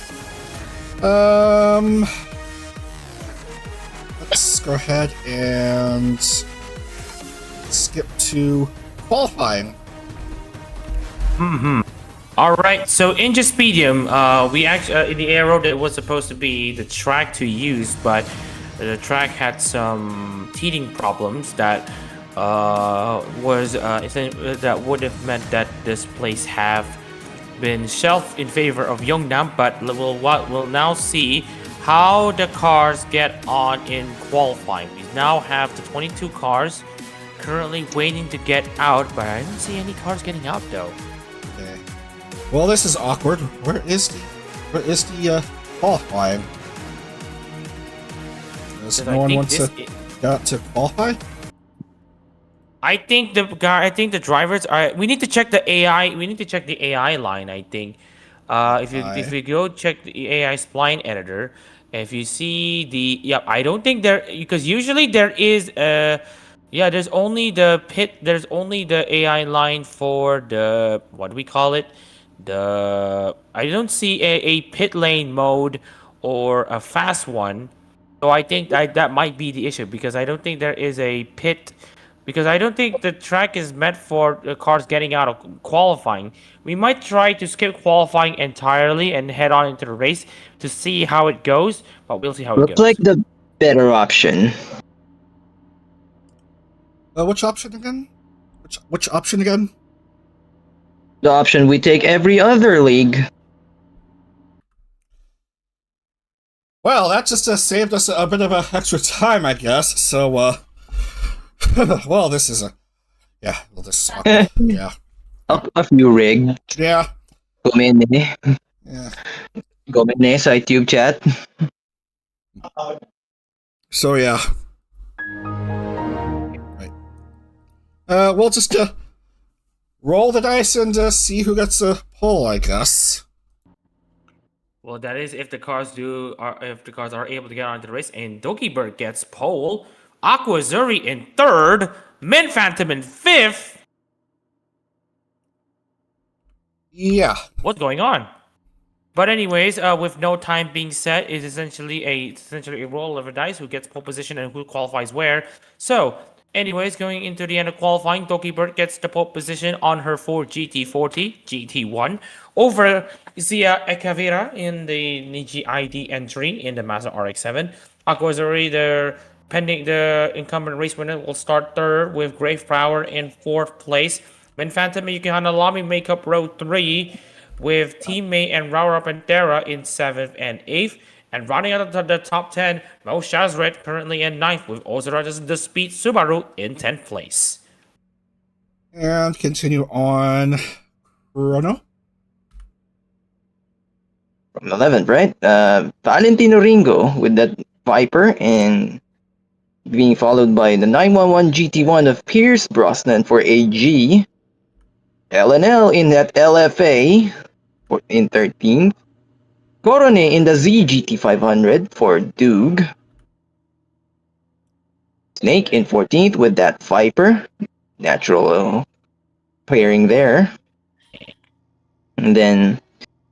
Let's go ahead and skip to qualifying. All right, so Inje Speedium, we actually in the aero that was supposed to be the track to use, but the track had some teething problems that that would have meant that this place have been shelved in favor of Yeongnam, but we'll now see how the cars get on in qualifying. We now have the 22 cars currently waiting to get out, but I didn't see any cars getting out though. Okay. Well, this is awkward. Where is the qualifying? Does no one want to qualify? I think the drivers are. We need to check the AI. We need to check the AI line. I think, if you go check the AI spline editor, If you see the, yep, I don't think there, because usually there is yeah, there's only the pit, there's only the AI line for the, what do we call it? I don't see a pit lane mode or a fast one. So I think that might be the issue, because I don't think there is a pit, because I don't think the track is meant for the cars getting out of qualifying. We might try to skip qualifying entirely and head on into the race to see how it goes, but we'll see how it Looks goes. like the better option. Which option again? Which option again? The option we take every other league. Well, that just saved us a bit of extra time, I guess. So, well, this is yeah, well, this sucks. Yeah. A few rig. Yeah. Gomene. Yeah. Gomene sa YouTube chat. So, yeah. Right. We'll just roll the dice and see who gets a pull, I guess. Well, that is if the cars are able to get onto the race, and Dokibird gets pole, Aqua Zuri in third, Min Phantom in fifth. Yeah. What's going on? But anyways, with no time being set, it's essentially a roll of a dice who gets pole position and who qualifies where. So, anyways, going into the end of qualifying, Dokibird gets the pole position on her Ford GT40 GT1 over Zia Ekavira in the Niji ID entry in the Mazda RX-7. Aquazuri, the incumbent race winner, will start third with Grave Power in fourth place. Min Phantom Yuki Hanalami make up row 3 with teammate and Raura Pantera in 7th and 8th. And running out of the top 10, Mo Shazret currently in 9th with Ozura's The Speed Subaru in 10th place. And continue on. Chrono. From 11th, right? Valentino Ringo with that Viper, and being followed by the 911 GT1 of Pierce Brosnan for AG. LNL in that LFA in 13th. Corone in the ZGT500 for Doog. Snake in 14th with that Viper. Natural pairing there. And then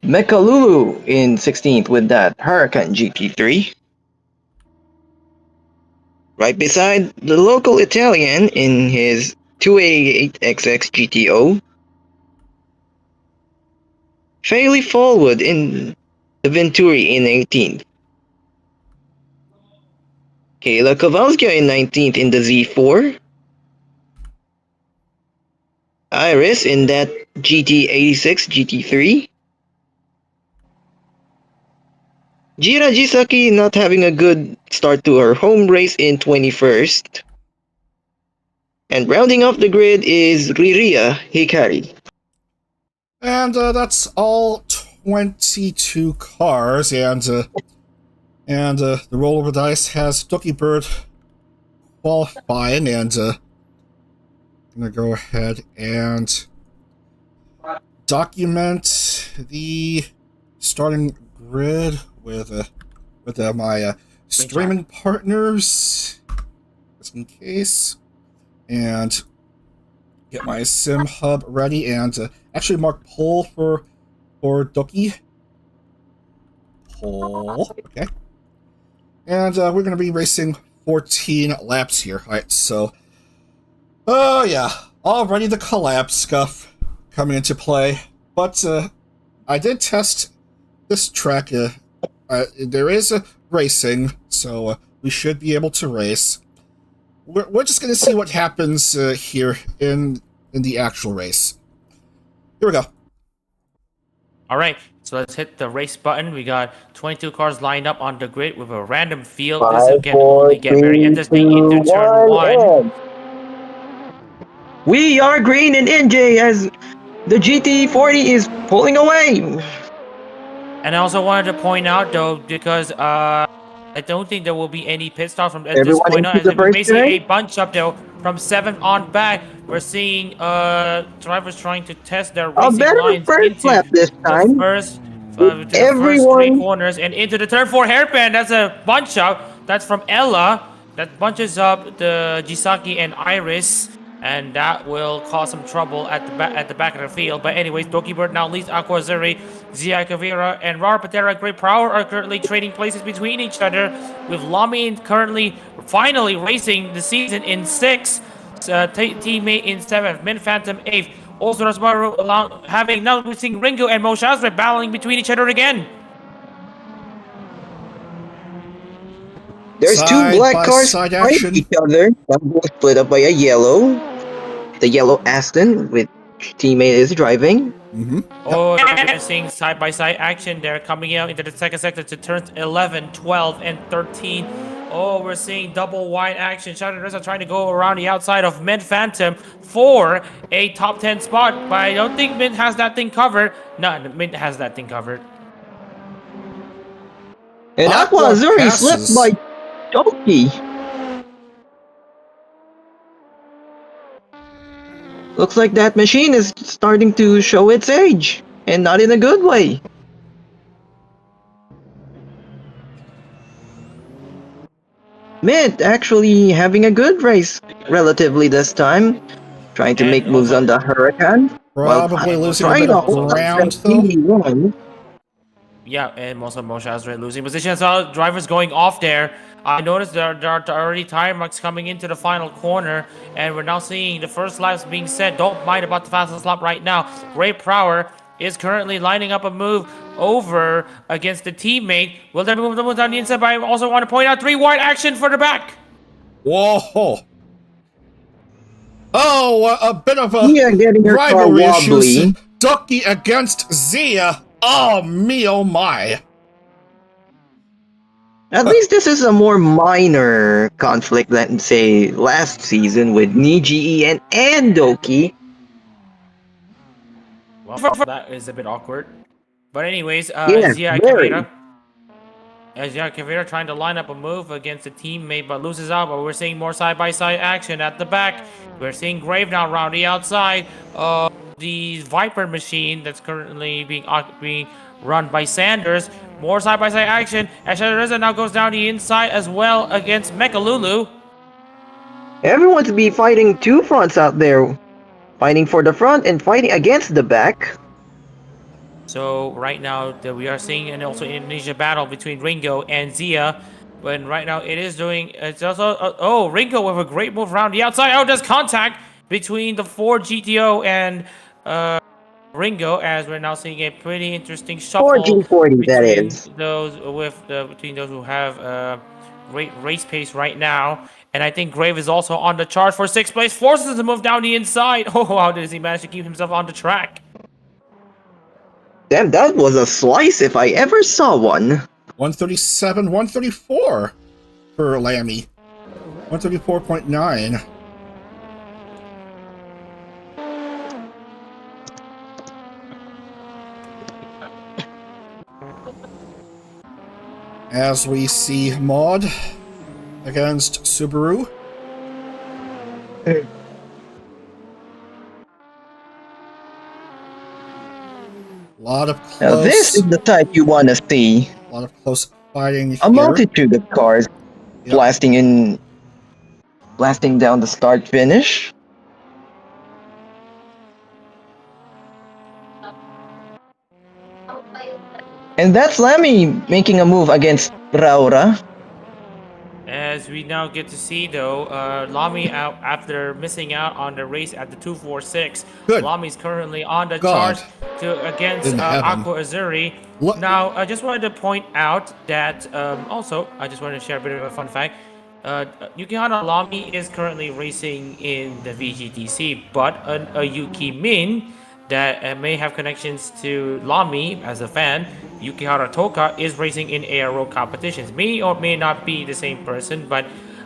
Mekalulu in 16th with that Huracan GT3. Right beside the local Italian in his 288XX GTO. Fairly Fallwood in the Venturi in 18th. Kayla Kowalska in 19th in the Z4. Iris in that GT86 GT3. Jira Jisaki not having a good start to her home race in 21st. And rounding off the grid is Riria Hikari. And that's all 22 cars, and the roll of the dice has Dokibird qualifying, and I'm gonna go ahead and document the starting grid with my streaming partners, just in case, and get my sim hub ready, and actually mark pole for Doki. Pole, okay. And we're gonna be racing 14 laps here. Alright, so oh yeah, already the collapse scuff coming into play. But I did test this track. There is a racing, so we should be able to race. We're just gonna see what happens here in the actual race. Here we go. All right, so let's hit the race button. We got 22 cars lined up on the grid with a random field. This again only get very interesting into turn 1. We are green in Inje as the GT40 is pulling away. And I also wanted to point out, though, because I don't think there will be any pit stop from at this Everyone point on. into the We're first basically turn? a bunch up, though, from 7 on back. We're seeing drivers trying to test their A racing better lines first into lap this the time. to the first three Everyone, corners and into the turn 4 hairpin. That's a bunch up. That's from Ella. That bunches up the Jisaki and Iris, and that will cause some trouble at the back of the field. But anyways, Doki Bird now leads Aqua Zuri, Zia Kavira, and Rara Patera Great Power are currently trading places between each other, with Lami currently finally racing the season in 6th, teammate in 7th, Min Phantom 8th. Also, Rasmaru having now seeing Ringo and Moshazre battling between each other again. there's two black cars Side-by-side fighting action. each other. One was split up by a yellow. The yellow Aston with teammate is driving. Oh, you're seeing side-by-side action there coming out into the second sector to turns 11, 12, and 13. Oh, we're seeing double wide action. Shadow Reza trying to go around the outside of Mint Phantom for a top 10 spot, but I don't think Mint has that thing covered. No, Mint has that thing covered. And Aqua Azuri slipped by Doki. Looks like that machine is starting to show its age, and not in a good way. Mint actually having a good race relatively this time, trying to And make moves also- on the Huracan. Probably while losing a trying bit to of hold ground, that though. PD1. Yeah, and also Moshe Azra losing position. So drivers going off there. I noticed there are already tire marks coming into the final corner, and we're now seeing the first laps being set. Don't mind about the fastest lap right now. Great Prower is currently lining up a move over against the teammate. Will they move them down the inside? But I also want to point out 3 wide action for the back. Whoa! Oh, a bit of a Yeah, getting her car rivalry issues. wobbly. Ducky against Zia. Oh me, oh my. At least this is a more minor conflict than, say, last season with Niji and Doki. Well, that is a bit awkward. But anyways, Yeah, Zia very. Kavira. Zia Kavira trying to line up a move against a teammate, but loses out. But we're seeing more side-by-side action at the back. We're seeing Grave now around the outside. The Viper machine that's currently being run by Sanders. More side-by-side action. And Shadowreza now goes down the inside as well against Mechalulu. Everyone's be fighting two fronts out there. Fighting for the front and fighting against the back. So right now we are seeing an also Indonesia battle between Ringo and Zia. When right now it's also Ringo with a great move around the outside. Oh, there's contact between the Ford GTO and Ringo, as we're now seeing a pretty interesting shuffle 1440, that between is. between those who have great race pace right now. And I think Grave is also on the charge for 6th place, forces him to move down the inside. Oh, how does he manage to keep himself on the track? Damn, that was a slice if I ever saw one. 137, 134 for Lammy. 134.9. As we see Maud against Subaru. Lot of close. Now this is the type you want to see. A lot of close fighting here. A multitude of cars Yep. blasting down the start finish. And that's Lammy making a move against Raura. As we now get to see, though, Lami out after missing out on the race at the 246. Good. Lami's currently on the God. charge against In heaven. Aqua Azuri. Look- Now, I just wanted to point out that also, I just wanted to share a bit of a fun fact. Yukihana Lami is currently racing in the VGTC, but a Yuki Min that may have connections to Lami as a fan, Yukihara Toka, is racing in ARO competitions. May or may not be the same person, but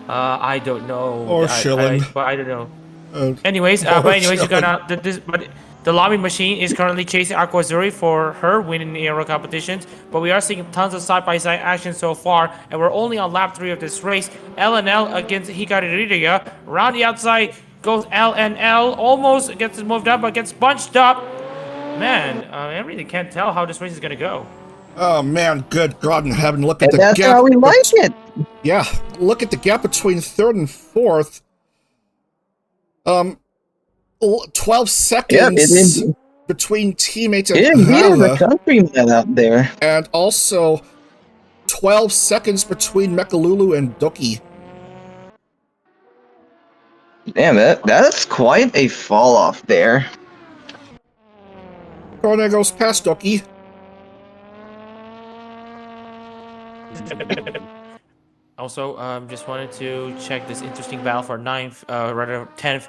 I don't know. Or Shilling. But I don't know. Or Anyways, you Shilling. but the Lami machine is currently chasing Aqua Zuri for her win in the aero competitions, but we are seeing tons of side-by-side action so far, and we're only on lap 3 of this race. LNL against Hikari Riria. Around the outside goes LNL, almost gets moved up, but gets bunched up. Man, I really can't tell how this race is gonna go. Oh man, good God in heaven! Look at And the that's gap. how we like it. Yeah, look at the gap between third and fourth. 12 Yep, seconds between teammates and it indeed is a Hava, countryman out there. and also 12 seconds between Mekalulu and Doki. Damn, that's quite a fall off there. Corona goes past Doki. Also, just wanted to check this interesting battle for 9th, rather 10th.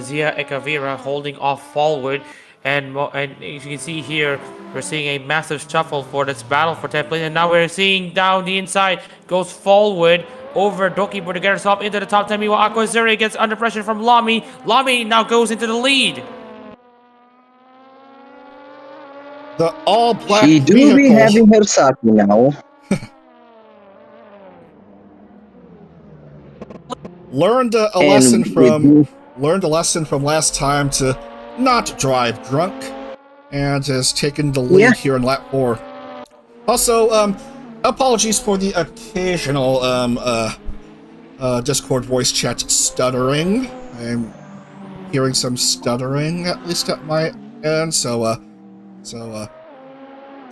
Zia Ekavira holding off forward, and as you can see here, we're seeing a massive shuffle for this battle for 10th place, and now we're seeing down the inside goes forward over Doki to get herself into the top 10. Meanwhile, Aquazuri gets under pressure from Lami. Lami now goes into the lead. The all-black She do vehicle be having her sake now. learned a lesson from last time to not drive drunk, and has taken the lead here in lap 4. Also, apologies for the occasional Discord voice chat stuttering. I'm hearing some stuttering, at least at my end, so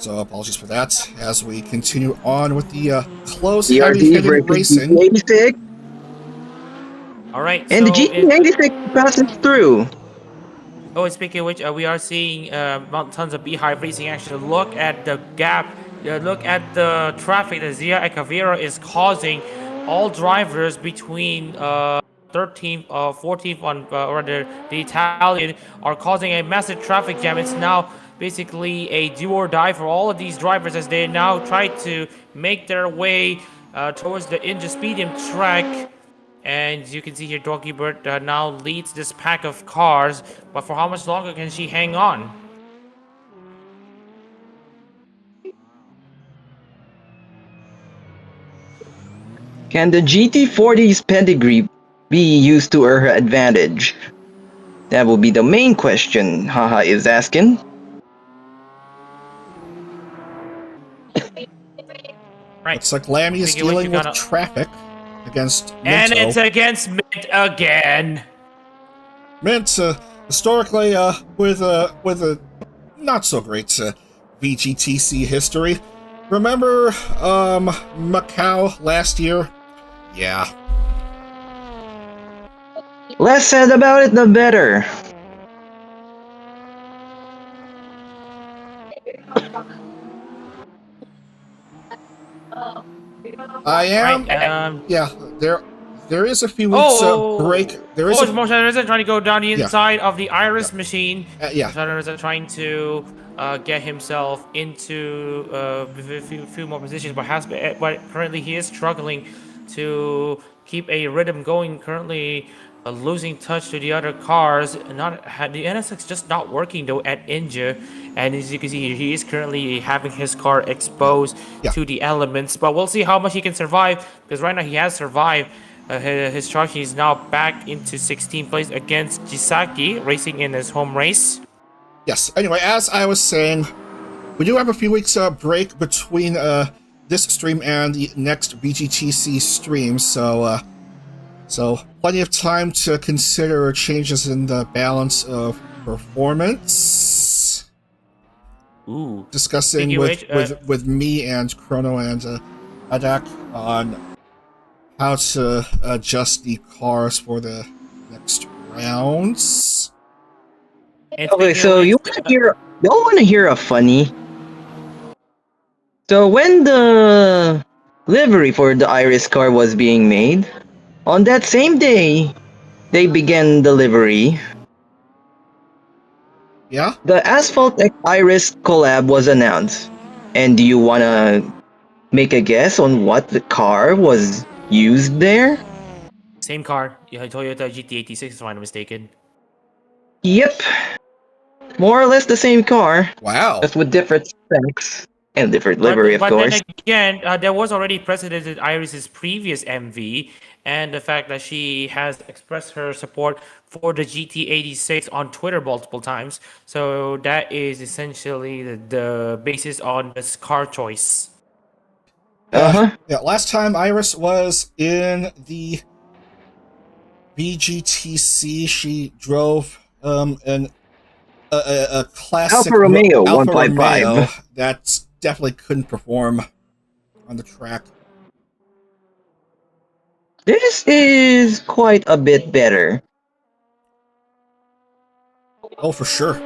apologies for that as we continue on with the close, heavy-hitting racing. All right, And the GT86 passes through. Oh, and speaking of which, we are seeing tons of Beehive racing action. Look at the gap. Look at the traffic that Zia Ekavira is causing. All drivers between 13th, 14th on, rather, the Italian are causing a massive traffic jam. It's now basically a do or die for all of these drivers as they now try to make their way towards the Inje Speedium track. And you can see here, Doggy Bird now leads this pack of cars, but for how much longer can she hang on? Can the GT40's pedigree be used to her advantage? That will be the main question Haha is asking. Right. Looks like Lammy is dealing with traffic against Minto. And it's against Mint again. Mint, historically, with a not so great VGTC history. Remember, Macau last year? Yeah. Less said about it, the better. I am. Right, yeah, there is a few weeks break. There is Motion trying to go down the inside of the Iris machine. Yeah. Trying to get himself into a few more positions, but currently he is struggling to keep a rhythm going. Currently losing touch to the other cars. The NSX just not working though at Inje, and as you can see here, he is currently having his car exposed to the elements. But we'll see how much he can survive, because right now he has survived his charge. He's now back into 16th place against Jisaki, racing in his home race. Yes. Anyway, as I was saying, we do have a few weeks break between this stream and the next VGTC stream, so plenty of time to consider changes in the balance of performance. Ooh. Discussing with me and Chrono and Adak on how to adjust the cars for the next rounds. Okay, so y'all want to hear a funny? So when the livery for the Iris car was being made, on that same day, they began delivery. Yeah? The Asphalt X Iris collab was announced. And do you wanna make a guess on what the car was used there? Same car. Yeah, Toyota GT86 if I'm not mistaken. Yep. More or less the same car. Wow. Just with different specs. And different livery, of But then course. again, there was already precedent in Iris's previous MV, and the fact that she has expressed her support for the GT86 on Twitter multiple times. So that is essentially the basis on this car choice. Uh-huh. Yeah, last time Iris was in the VGTC, she drove a classic Alfa Romeo Alfa 155. Romeo that definitely couldn't perform on the track. This is quite a bit better. Oh, for sure.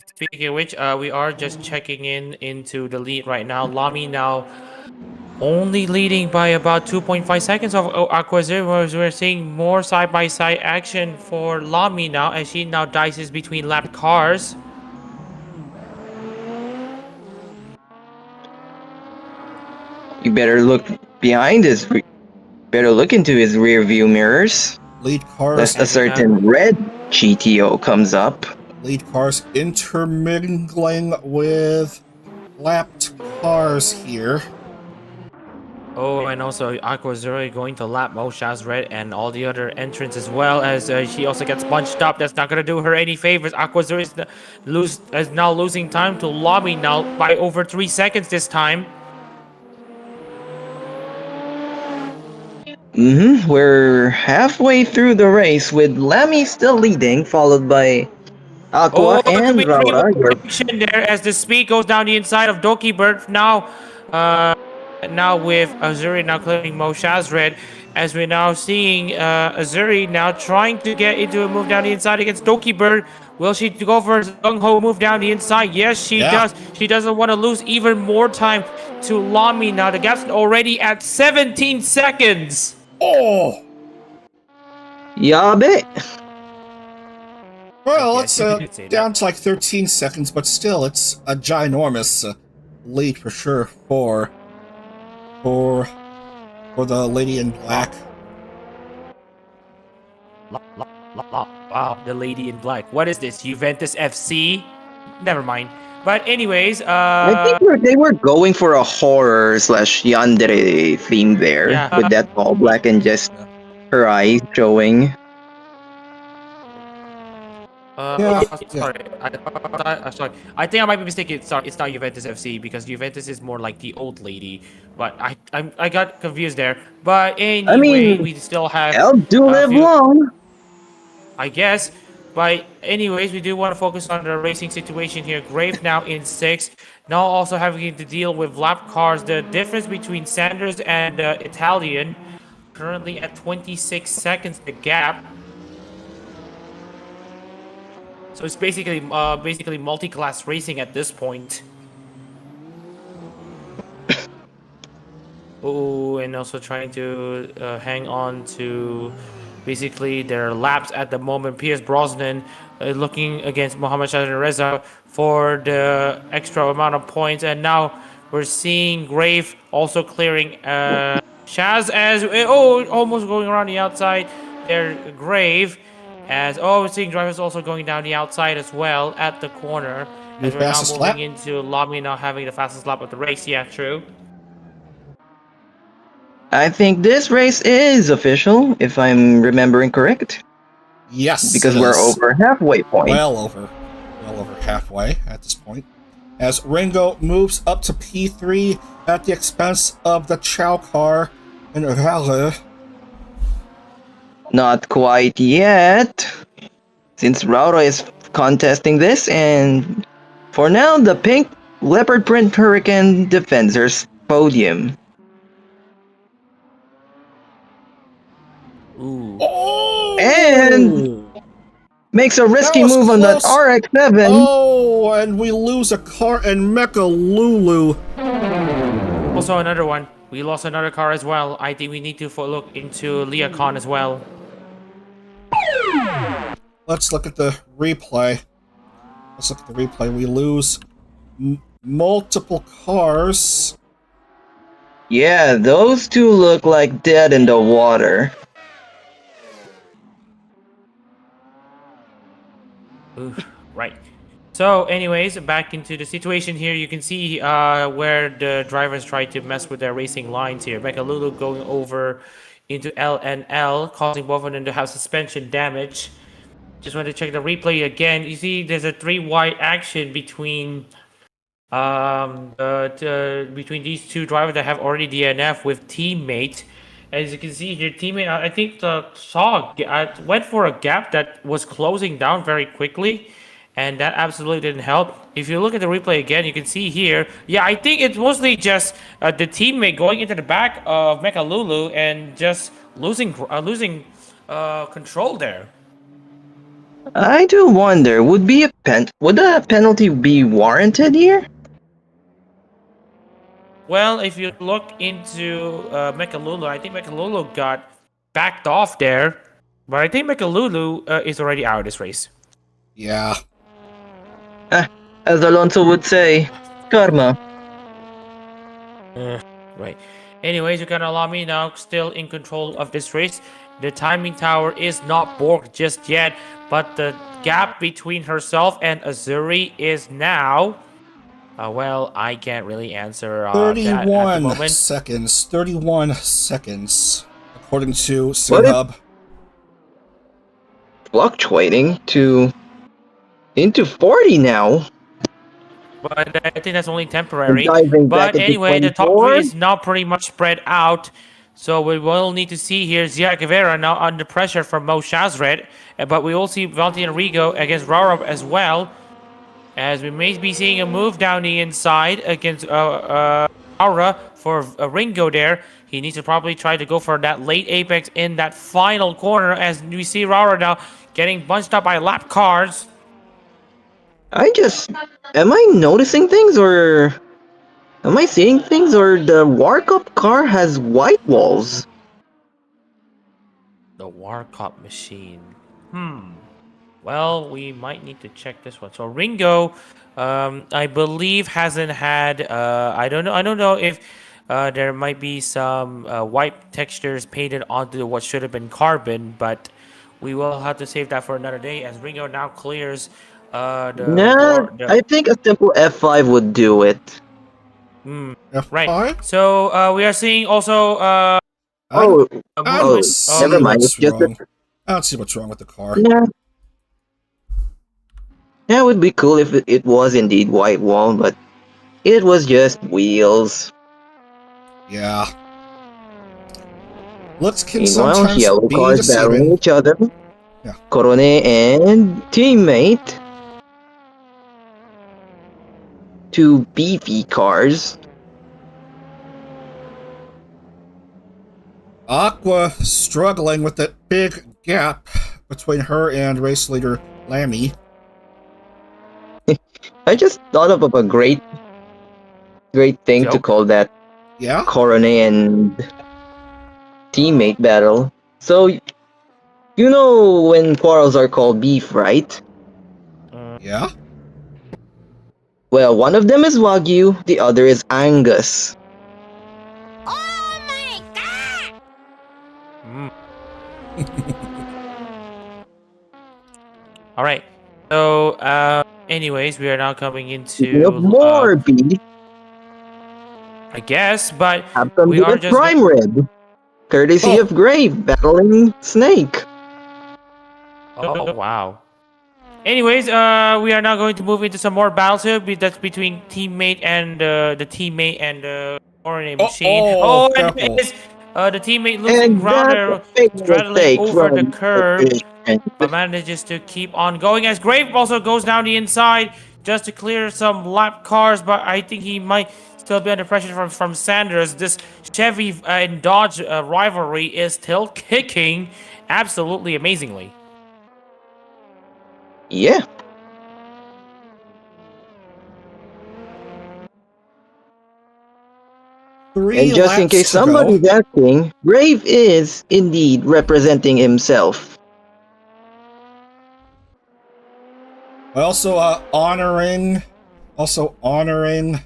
Speaking of which, we are just checking into the lead right now. Lamy now only leading by about 2.5 seconds of Aquazir, whereas we're seeing more side-by-side action for Lamy now, as she now dices between lapped cars. You better look behind his... better look into his rear view mirrors. Lead cars. Lest a certain red GTO comes up. Lead cars intermingling with lapped cars here. Oh, and also Aquazuri going to lap Moshaz Red and all the other entrants as well, as she also gets bunched up. That's not going to do her any favors. Aquazuri is now losing time to Lamy now by over 3 seconds this time. We're halfway through the race with Lamy still leading, followed by Aqua and Raura. There as the speed goes down the inside of Doki Bird now. Now with Azuri now clearing Moshaz Red, as we're now seeing Azuri now trying to get into a move down the inside against Doki Bird. Will she go for a gung-ho move down the inside? Yes, she does. She doesn't want to lose even more time to Lamy now. The gap's already at 17 seconds. Oh! Yabe! Well, it's down to like 13 seconds, but still, it's a ginormous lead for sure for the Lady in Black. Wow, the Lady in Black. What is this? Juventus FC? Never mind. But anyways, I think they were going for a horror / yandere theme there, with that all black and just her eyes showing. Sorry. Sorry. I think I might be mistaken. Sorry, it's not Juventus FC because Juventus is more like the old lady. But I got confused there. But anyway, we still have. Elle do live long. I guess. But anyways, we do want to focus on the racing situation here. Grave now in 6th. Now also having to deal with lap cars. The difference between Sanders and Italian currently at 26 seconds the gap. So it's basically multi-class racing at this point. Oh, and also trying to hang on to basically their laps at the moment. Pierce Brosnan looking against Mohamed Shahid Reza for the extra amount of points, and now we're seeing Grave also clearing Shaz as almost going around the outside. There, Grave. As we're seeing drivers also going down the outside as well at the corner. As we're now moving into Lamy now having the fastest lap of the race. Yeah, true. I think this race is official, if I'm remembering correct. Yes, because we're over halfway point. Well over halfway at this point. As Ringo moves up to P3 at the expense of the Chow car and Rale. Not quite yet, since Raura is contesting this, and for now, the pink leopard print Hurricane defends her podium. Ooh. Oh! And makes a risky move on that RX-7. Oh, and we lose a car and Mecha Lulu. Also another one. We lost another car as well. I think we need to look into Leacon as well. Let's look at the replay. We lose multiple cars. Yeah, those two look like dead in the water. Ooh, right. So, anyways, back into the situation here. You can see where the drivers try to mess with their racing lines here. Mekalulu going over into L and L, causing both of them to have suspension damage. Just want to check the replay again. You see, there's a 3-wide action between between these two drivers that have already DNF with teammate. As you can see here, teammate, I think went for a gap that was closing down very quickly, and that absolutely didn't help. If you look at the replay again, you can see here, yeah, I think it's mostly just the teammate going into the back of Mekalulu and just losing control there. I do wonder, would a penalty be warranted here? Well, if you look into Mekalulu, I think Mekalulu got backed off there, but I think Mekalulu is already out of this race. Yeah. As Alonso would say, karma. Right. Anyways, you can allow me now, still in control of this race. The timing tower is not borked just yet, but the gap between herself and Azuri is now... well, I can't really answer that at the 31 moment. seconds. 31 seconds. According to SimHub. Fluctuating into 40 now. But I think that's only temporary. Diving back But into anyway, the top 24. three is now pretty much spread out. So we will need to see here Zia Guevara now under pressure from Mo Shazred. But we will see Valentin Rigo against Rara as well. As we may be seeing a move down the inside against Rara for Ringo there. He needs to probably try to go for that late apex in that final corner. As we see Rara now getting bunched up by lap cars. Am I noticing things, or am I seeing things, or the Warcup car has white walls? The Warcop machine. Well, we might need to check this one. So Ringo, I believe hasn't had. I don't know if there might be some white textures painted onto what should have been carbon, but we will have to save that for another day. As Ringo now clears. I think a simple F5 would do it. Right. So we are seeing also I don't never mind. what's It's just wrong. I don't see what's wrong with the car. Yeah, it would be cool if it was indeed white wall, but it was just wheels. Yeah. Looks can Meanwhile, sometimes yellow be cars battling deceiving. each other. Yeah. Corone and teammate. Two beefy cars. Aqua struggling with that big gap between her and race leader Lammy. I just thought of a great thing to Joke? call that Yeah? Corone and teammate battle. So, you know when quarrels are called beef, right? Yeah? Well, one of them is Wagyu, the other is Angus. Oh my god! all right. So anyways, we are now coming Speaking of into more beef, I guess, but have some we are with just prime rib, courtesy Oh. of Grave battling Snake. Oh wow. Anyways, we are now going to move into some more battles here. That's between teammate and the teammate and the RNA machine. And careful. it is the teammate losing And ground that's a there, big straddling mistake over the from curb, the but manages to keep on going. As Grave also goes down the inside just to clear some lap cars, but I think he might still be under pressure from Sanders. This Chevy and Dodge rivalry is still kicking absolutely amazingly. Yeah. And just in case somebody's asking, Grave is indeed representing himself. Also honoring Gura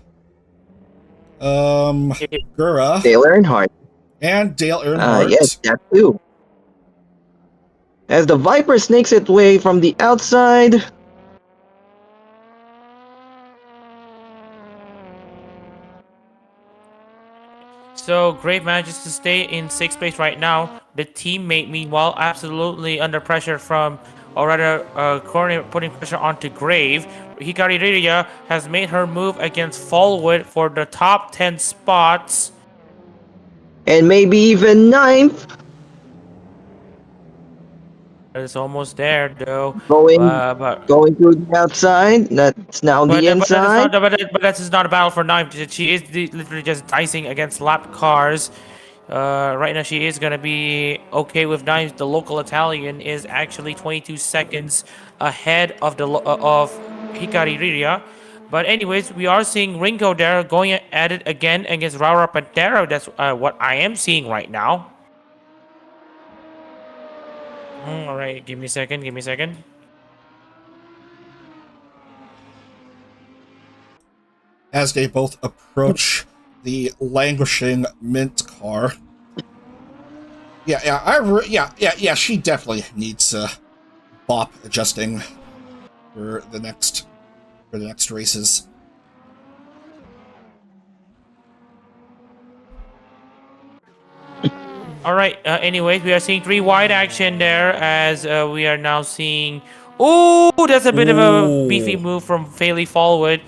Dale Earnhardt. and Dale Earnhardt. Yes, that too. As the Viper snakes its way from the outside. So Grave manages to stay in 6th place right now. The teammate, meanwhile, absolutely under pressure from, or rather, Corny putting pressure onto Grave. Hikari Riria has made her move against Fallwood for the top 10 spots. And maybe even 9th. It's almost there, though. Going But through the outside. That's now the But that is inside. not but that is not a battle for knife. She is literally just dicing against lap cars. Right now she is gonna be okay with knives. The local Italian is actually 22 seconds ahead of of Hikari Riria. But anyways, we are seeing Ringo there going at it again against Raura Pantera. That's what I am seeing right now. All right, give me a second. Give me a second. As they both approach the languishing Mint car. Yeah, she definitely needs bop adjusting for the next races. All right. Anyways, we are seeing 3 wide action there as we are now seeing. Oh, that's a bit of a beefy move from Fayley Fallwood,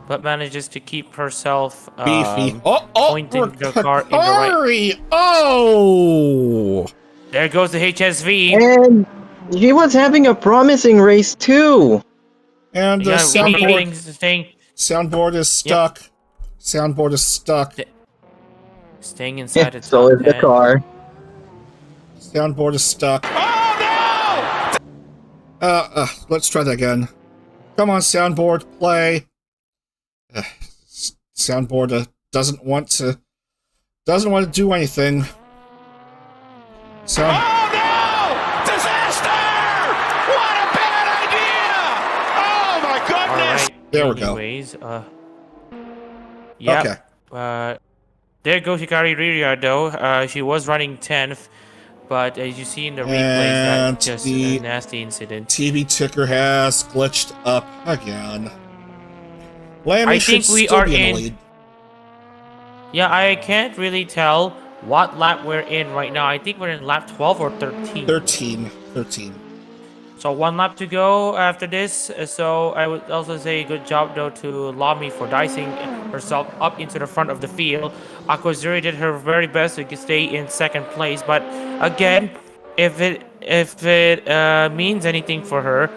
but manages to keep herself Beefy. pointing the car in the right. Oh! There goes the HSV. And she was having a promising race too. And the Yeah, soundboard is stuck. Yep. Soundboard is stuck. Staying inside the top so is 10. the car. Soundboard is stuck. Oh no! Let's try that again. Come on, soundboard, play. Soundboard doesn't want to do anything. Oh no! Disaster! What a bad idea! Oh my goodness! All right. There we go. Anyways, yeah. Okay. There goes Hikari Riria though. She was running 10th, but as you see in the replays, that's just a nasty incident. TV ticker has glitched up again. I think we are in. Yeah, I can't really tell what lap we're in right now. I think we're in lap 12 or 13. 13. So 1 lap to go after this. So I would also say good job though to Lamy for dicing herself up into the front of the field. Aquazuri did her very best to stay in 2nd place, but again, if it means anything for her,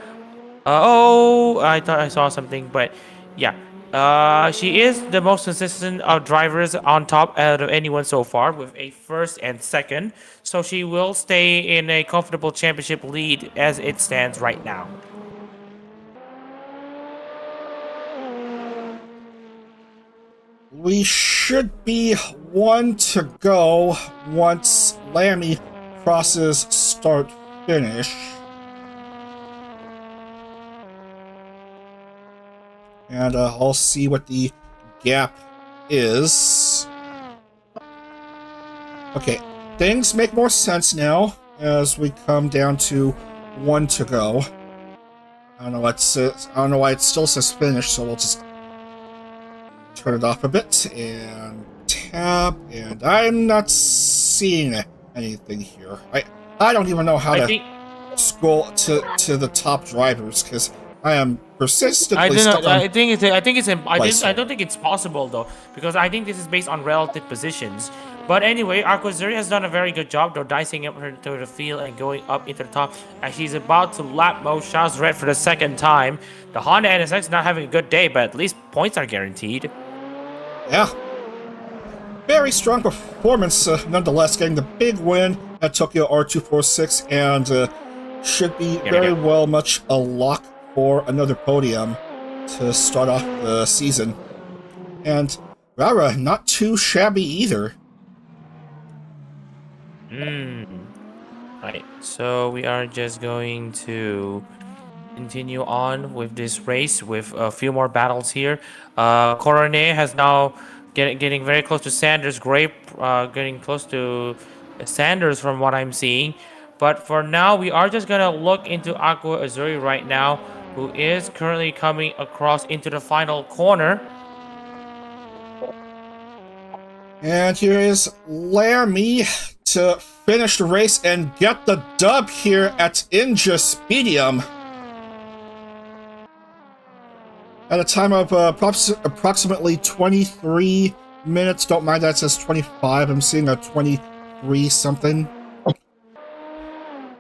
I thought I saw something, but yeah. She is the most consistent of drivers on top out of anyone so far with a 1st and 2nd. So she will stay in a comfortable championship lead as it stands right now. We should be 1 to go once Lammy crosses start finish. And I'll see what the gap is. Okay, things make more sense now as we come down to 1 to go. I don't know why it still says finish, so we'll just turn it off a bit and tab. And I'm not seeing anything here. I don't even know how to scroll to the top drivers because I am persistently I don't stuck know. on I don't think it's possible though, because I think this is based on relative positions. But anyway, Aquazuri has done a very good job though, dicing up her to the field and going up into the top. As she's about to lap most shots red for the 2nd time. The Honda NSX is not having a good day, but at least points are guaranteed. Yeah. Very strong performance, nonetheless, getting the big win at Tokyo R246, and should be very well much a lock for another podium to start off the season. And Rara, not too shabby either. Right, so we are just going to continue on with this race with a few more battles here. Coronet has now getting very close to Sanders. Grape getting close to Sanders from what I'm seeing. But for now, we are just gonna look into Aqua Azuri right now, who is currently coming across into the final corner. And here is Lammy to finish the race and get the dub here at Inje Speedium. At a time of approximately 23 minutes. Don't mind that it says 25. I'm seeing a 23 something.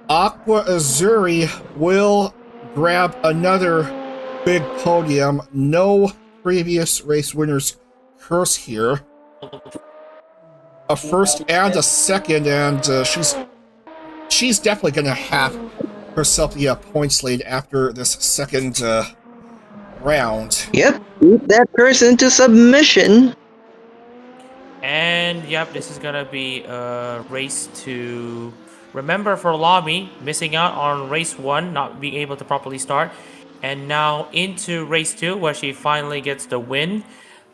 Aqua Azuri will grab another big podium. No previous race winners curse here. A first and a second, and she's definitely going to have herself the points lead after this second round. Yep, beat that person to submission. And yep, this is gonna be a race to remember for Lamy, missing out on race 1, not being able to properly start, and now into race 2 where she finally gets the win.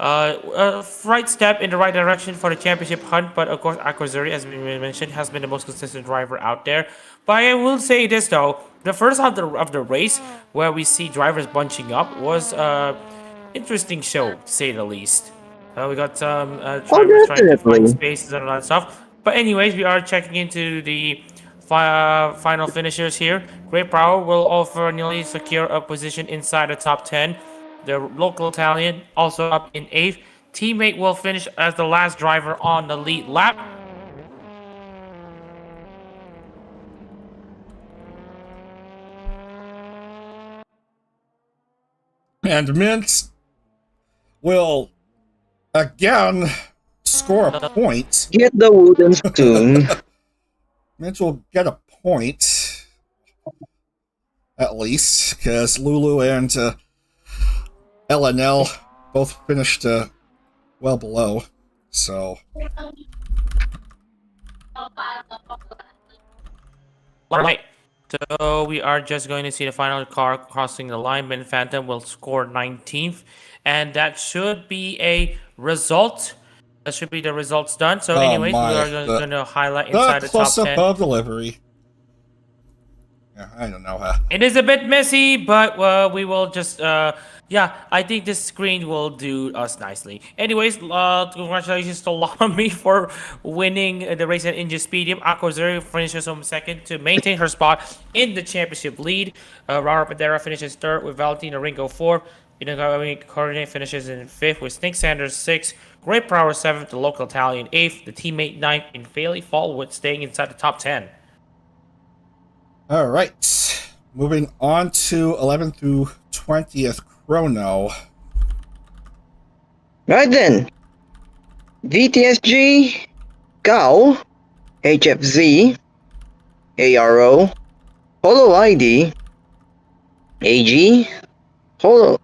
A right step in the right direction for the championship hunt, but of course Aquazuri, as we mentioned, has been the most consistent driver out there. But I will say this though, the first half of the race where we see drivers bunching up was interesting show, to say the least. We got some drivers trying to find spaces and all that stuff. But anyways, we are checking into the final finishers here. Great Power will offer nearly secure a position inside the top 10. The local Italian also up in 8th. Teammate will finish as the last driver on the lead lap. And Mint will again score a point. Get the wooden spoon. Mint will get a point, at least, because Lulu and LNL both finished well below, so... Alright, so we are just going to see the final car crossing the line. Ben Phantom will score 19th, and that should be a result. That should be the results done. So anyways, we are going to highlight inside the top 10. Close-up of delivery. Yeah, I don't know. It is a bit messy, but we will just... yeah, I think this screen will do us nicely. Anyways, congratulations to Lamy for winning the race at Inje Speedium. Aquazuri finishes on second to maintain her spot in the championship lead. Rara Padera finishes third with Valentina Ringo fourth. Inje County finishes in fifth with Snake Sanders sixth. Great Power seventh, the local Italian eighth. The teammate ninth, and Fairly Fallwood staying inside the top 10. All right, moving on to 11th through 20th chrono. Right then. VTSG, GAO, HFZ, ARO, Holo ID, AG, Holo...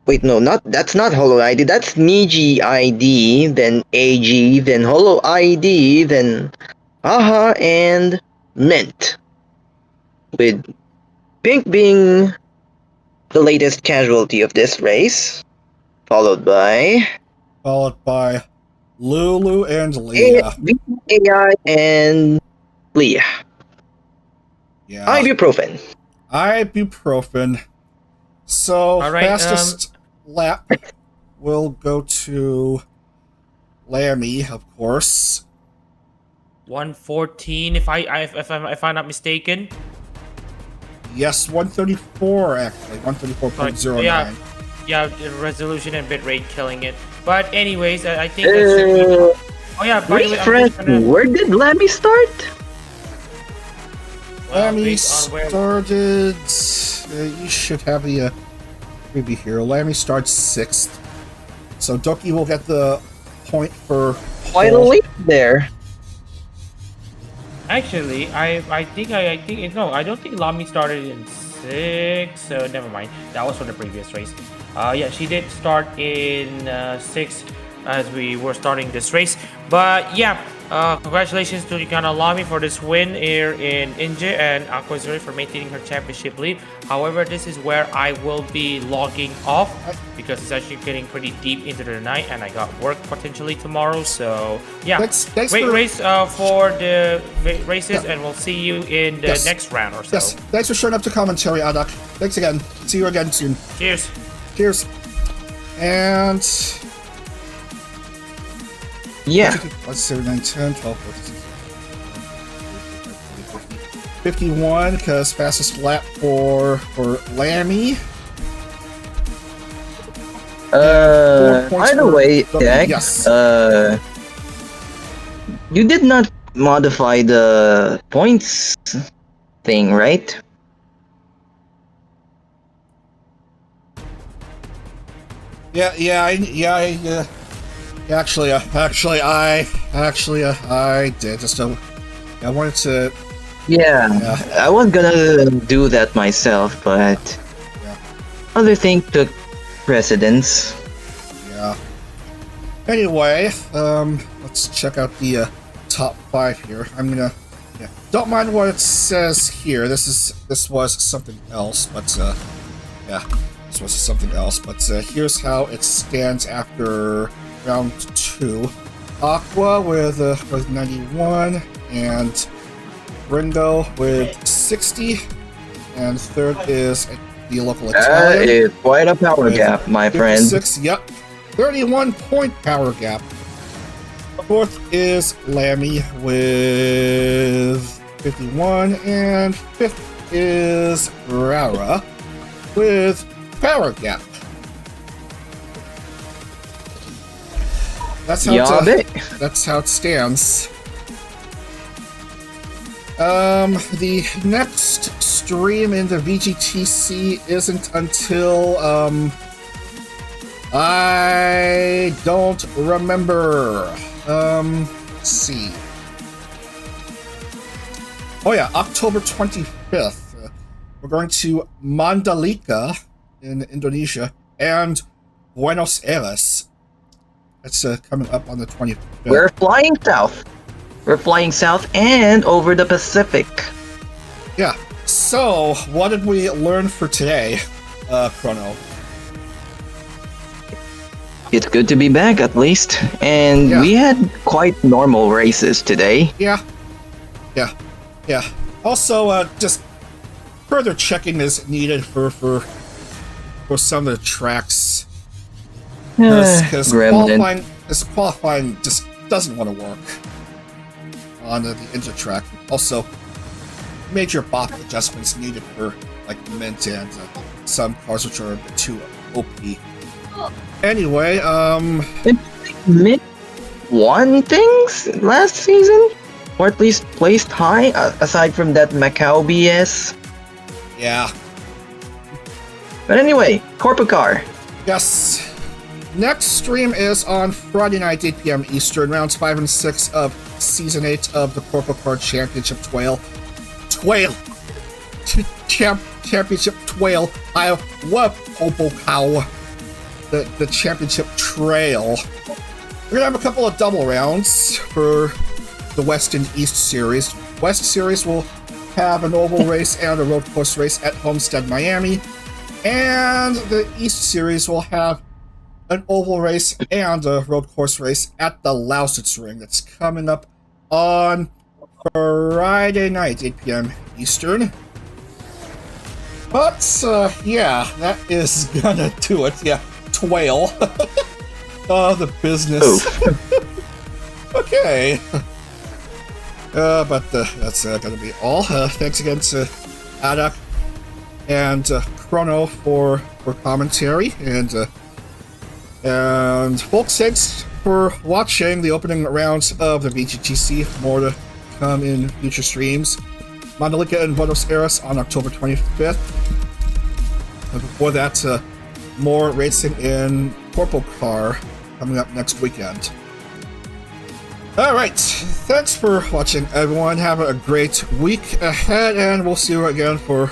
Wait, no, that's not Holo ID, that's Niji ID, then AG, then Holo ID, then AHA, and Mint. With Pink being the latest casualty of this race, followed by Lulu and Leah. AI and Leah. Yeah. Ibuprofen. So all right, fastest lap will go to Lammy, of course. 114, if I'm not mistaken. Yes, 134 actually, 134.09. Yeah, the resolution and bitrate killing it. But anyways, I think that should be... Oh yeah, by the way, where did Lammy start? Lammy started... you should have the preview here. Lammy starts 6th. So Doki will get the point for... Quite a lead there. Actually, I think no, I don't think Lamy started in 6th, so never mind. That was for the previous race. Yeah, she did start in 6th as we were starting this race. But yeah, congratulations to Rikana Lamy for this win here in Inje, and Aquazuri for maintaining her championship lead. However, this is where I will be logging off because it's actually getting pretty deep into the night, and I got work potentially tomorrow. So yeah, thanks great for... race for the races, and we'll see you in the next round or so. Yes, thanks for showing up to commentary, Adak. Thanks again. See you again soon. Cheers. Cheers. And Yeah. Let's say 9, 10, 12, 14, 51, because fastest lap for Lammy. By the way, Jack, Yes. you did not modify the points thing, right? Actually, I did. Just I wanted to. Yeah, I was gonna do that myself, but other thing took precedence. Yeah. Anyway, let's check out the top 5 here. I'm gonna. Yeah. Don't mind what it says here. This was something else, but yeah, this was something else. But here's how it stands after round 2. Aqua with 91 and Ringo with 60, and third is the local Italian. That is quite a power gap, my friend. 56, yep. 31-point power gap. Fourth is Lammy with 51, and fifth is Rara with power gap. That's how it stands. The next stream in the VGTC isn't until, I don't remember. Let's see. Oh yeah, October 25th. We're going to Mandalika in Indonesia and Buenos Aires. That's coming up on the 25th. We're flying south. We're flying south and over the Pacific. Yeah. So, what did we learn for today, Chrono? It's good to be back, at least. And we had quite normal races today. Yeah. Also, just further checking is needed for some of the tracks. Because qualifying just doesn't want to work on the Inje track. Also, major bop adjustments needed for like Mint and some cars which are a bit too OP. Anyway, Mint won things last season? Or at least placed high, aside from that Macau BS? Yeah. But anyway, Corpocar. Yes. Next stream is on Friday night, 8 p.m. Eastern, rounds 5 and 6 of Season 8 of the Corpocar Championship Championship Trail. I love Corpocar. The Championship Trail. We're gonna have a couple of double rounds for the West and East Series. West Series will have an oval race and a road course race at Homestead, Miami. And the East Series will have an oval race and a road course race at the Lausitz Ring. That's coming up on Friday night, 8 p.m. Eastern. But, yeah, that is gonna do it. Yeah, Twail. Oh, the business. Okay. But that's gonna be all. Thanks again to Adak and Chrono for commentary, and folks, thanks for watching the opening rounds of the VGTC. More to come in future streams. Mandalika and Buenos Aires on October 25th. And before that, more racing in Corpocar coming up next weekend. Alright, thanks for watching, everyone. Have a great week ahead, and we'll see you again for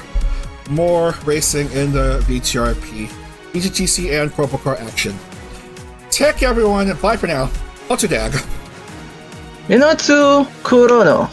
more racing in the VTRP, VGTC, and Corpocar action. Take care, everyone. Bye for now. Otudag. Minatsu Kurono.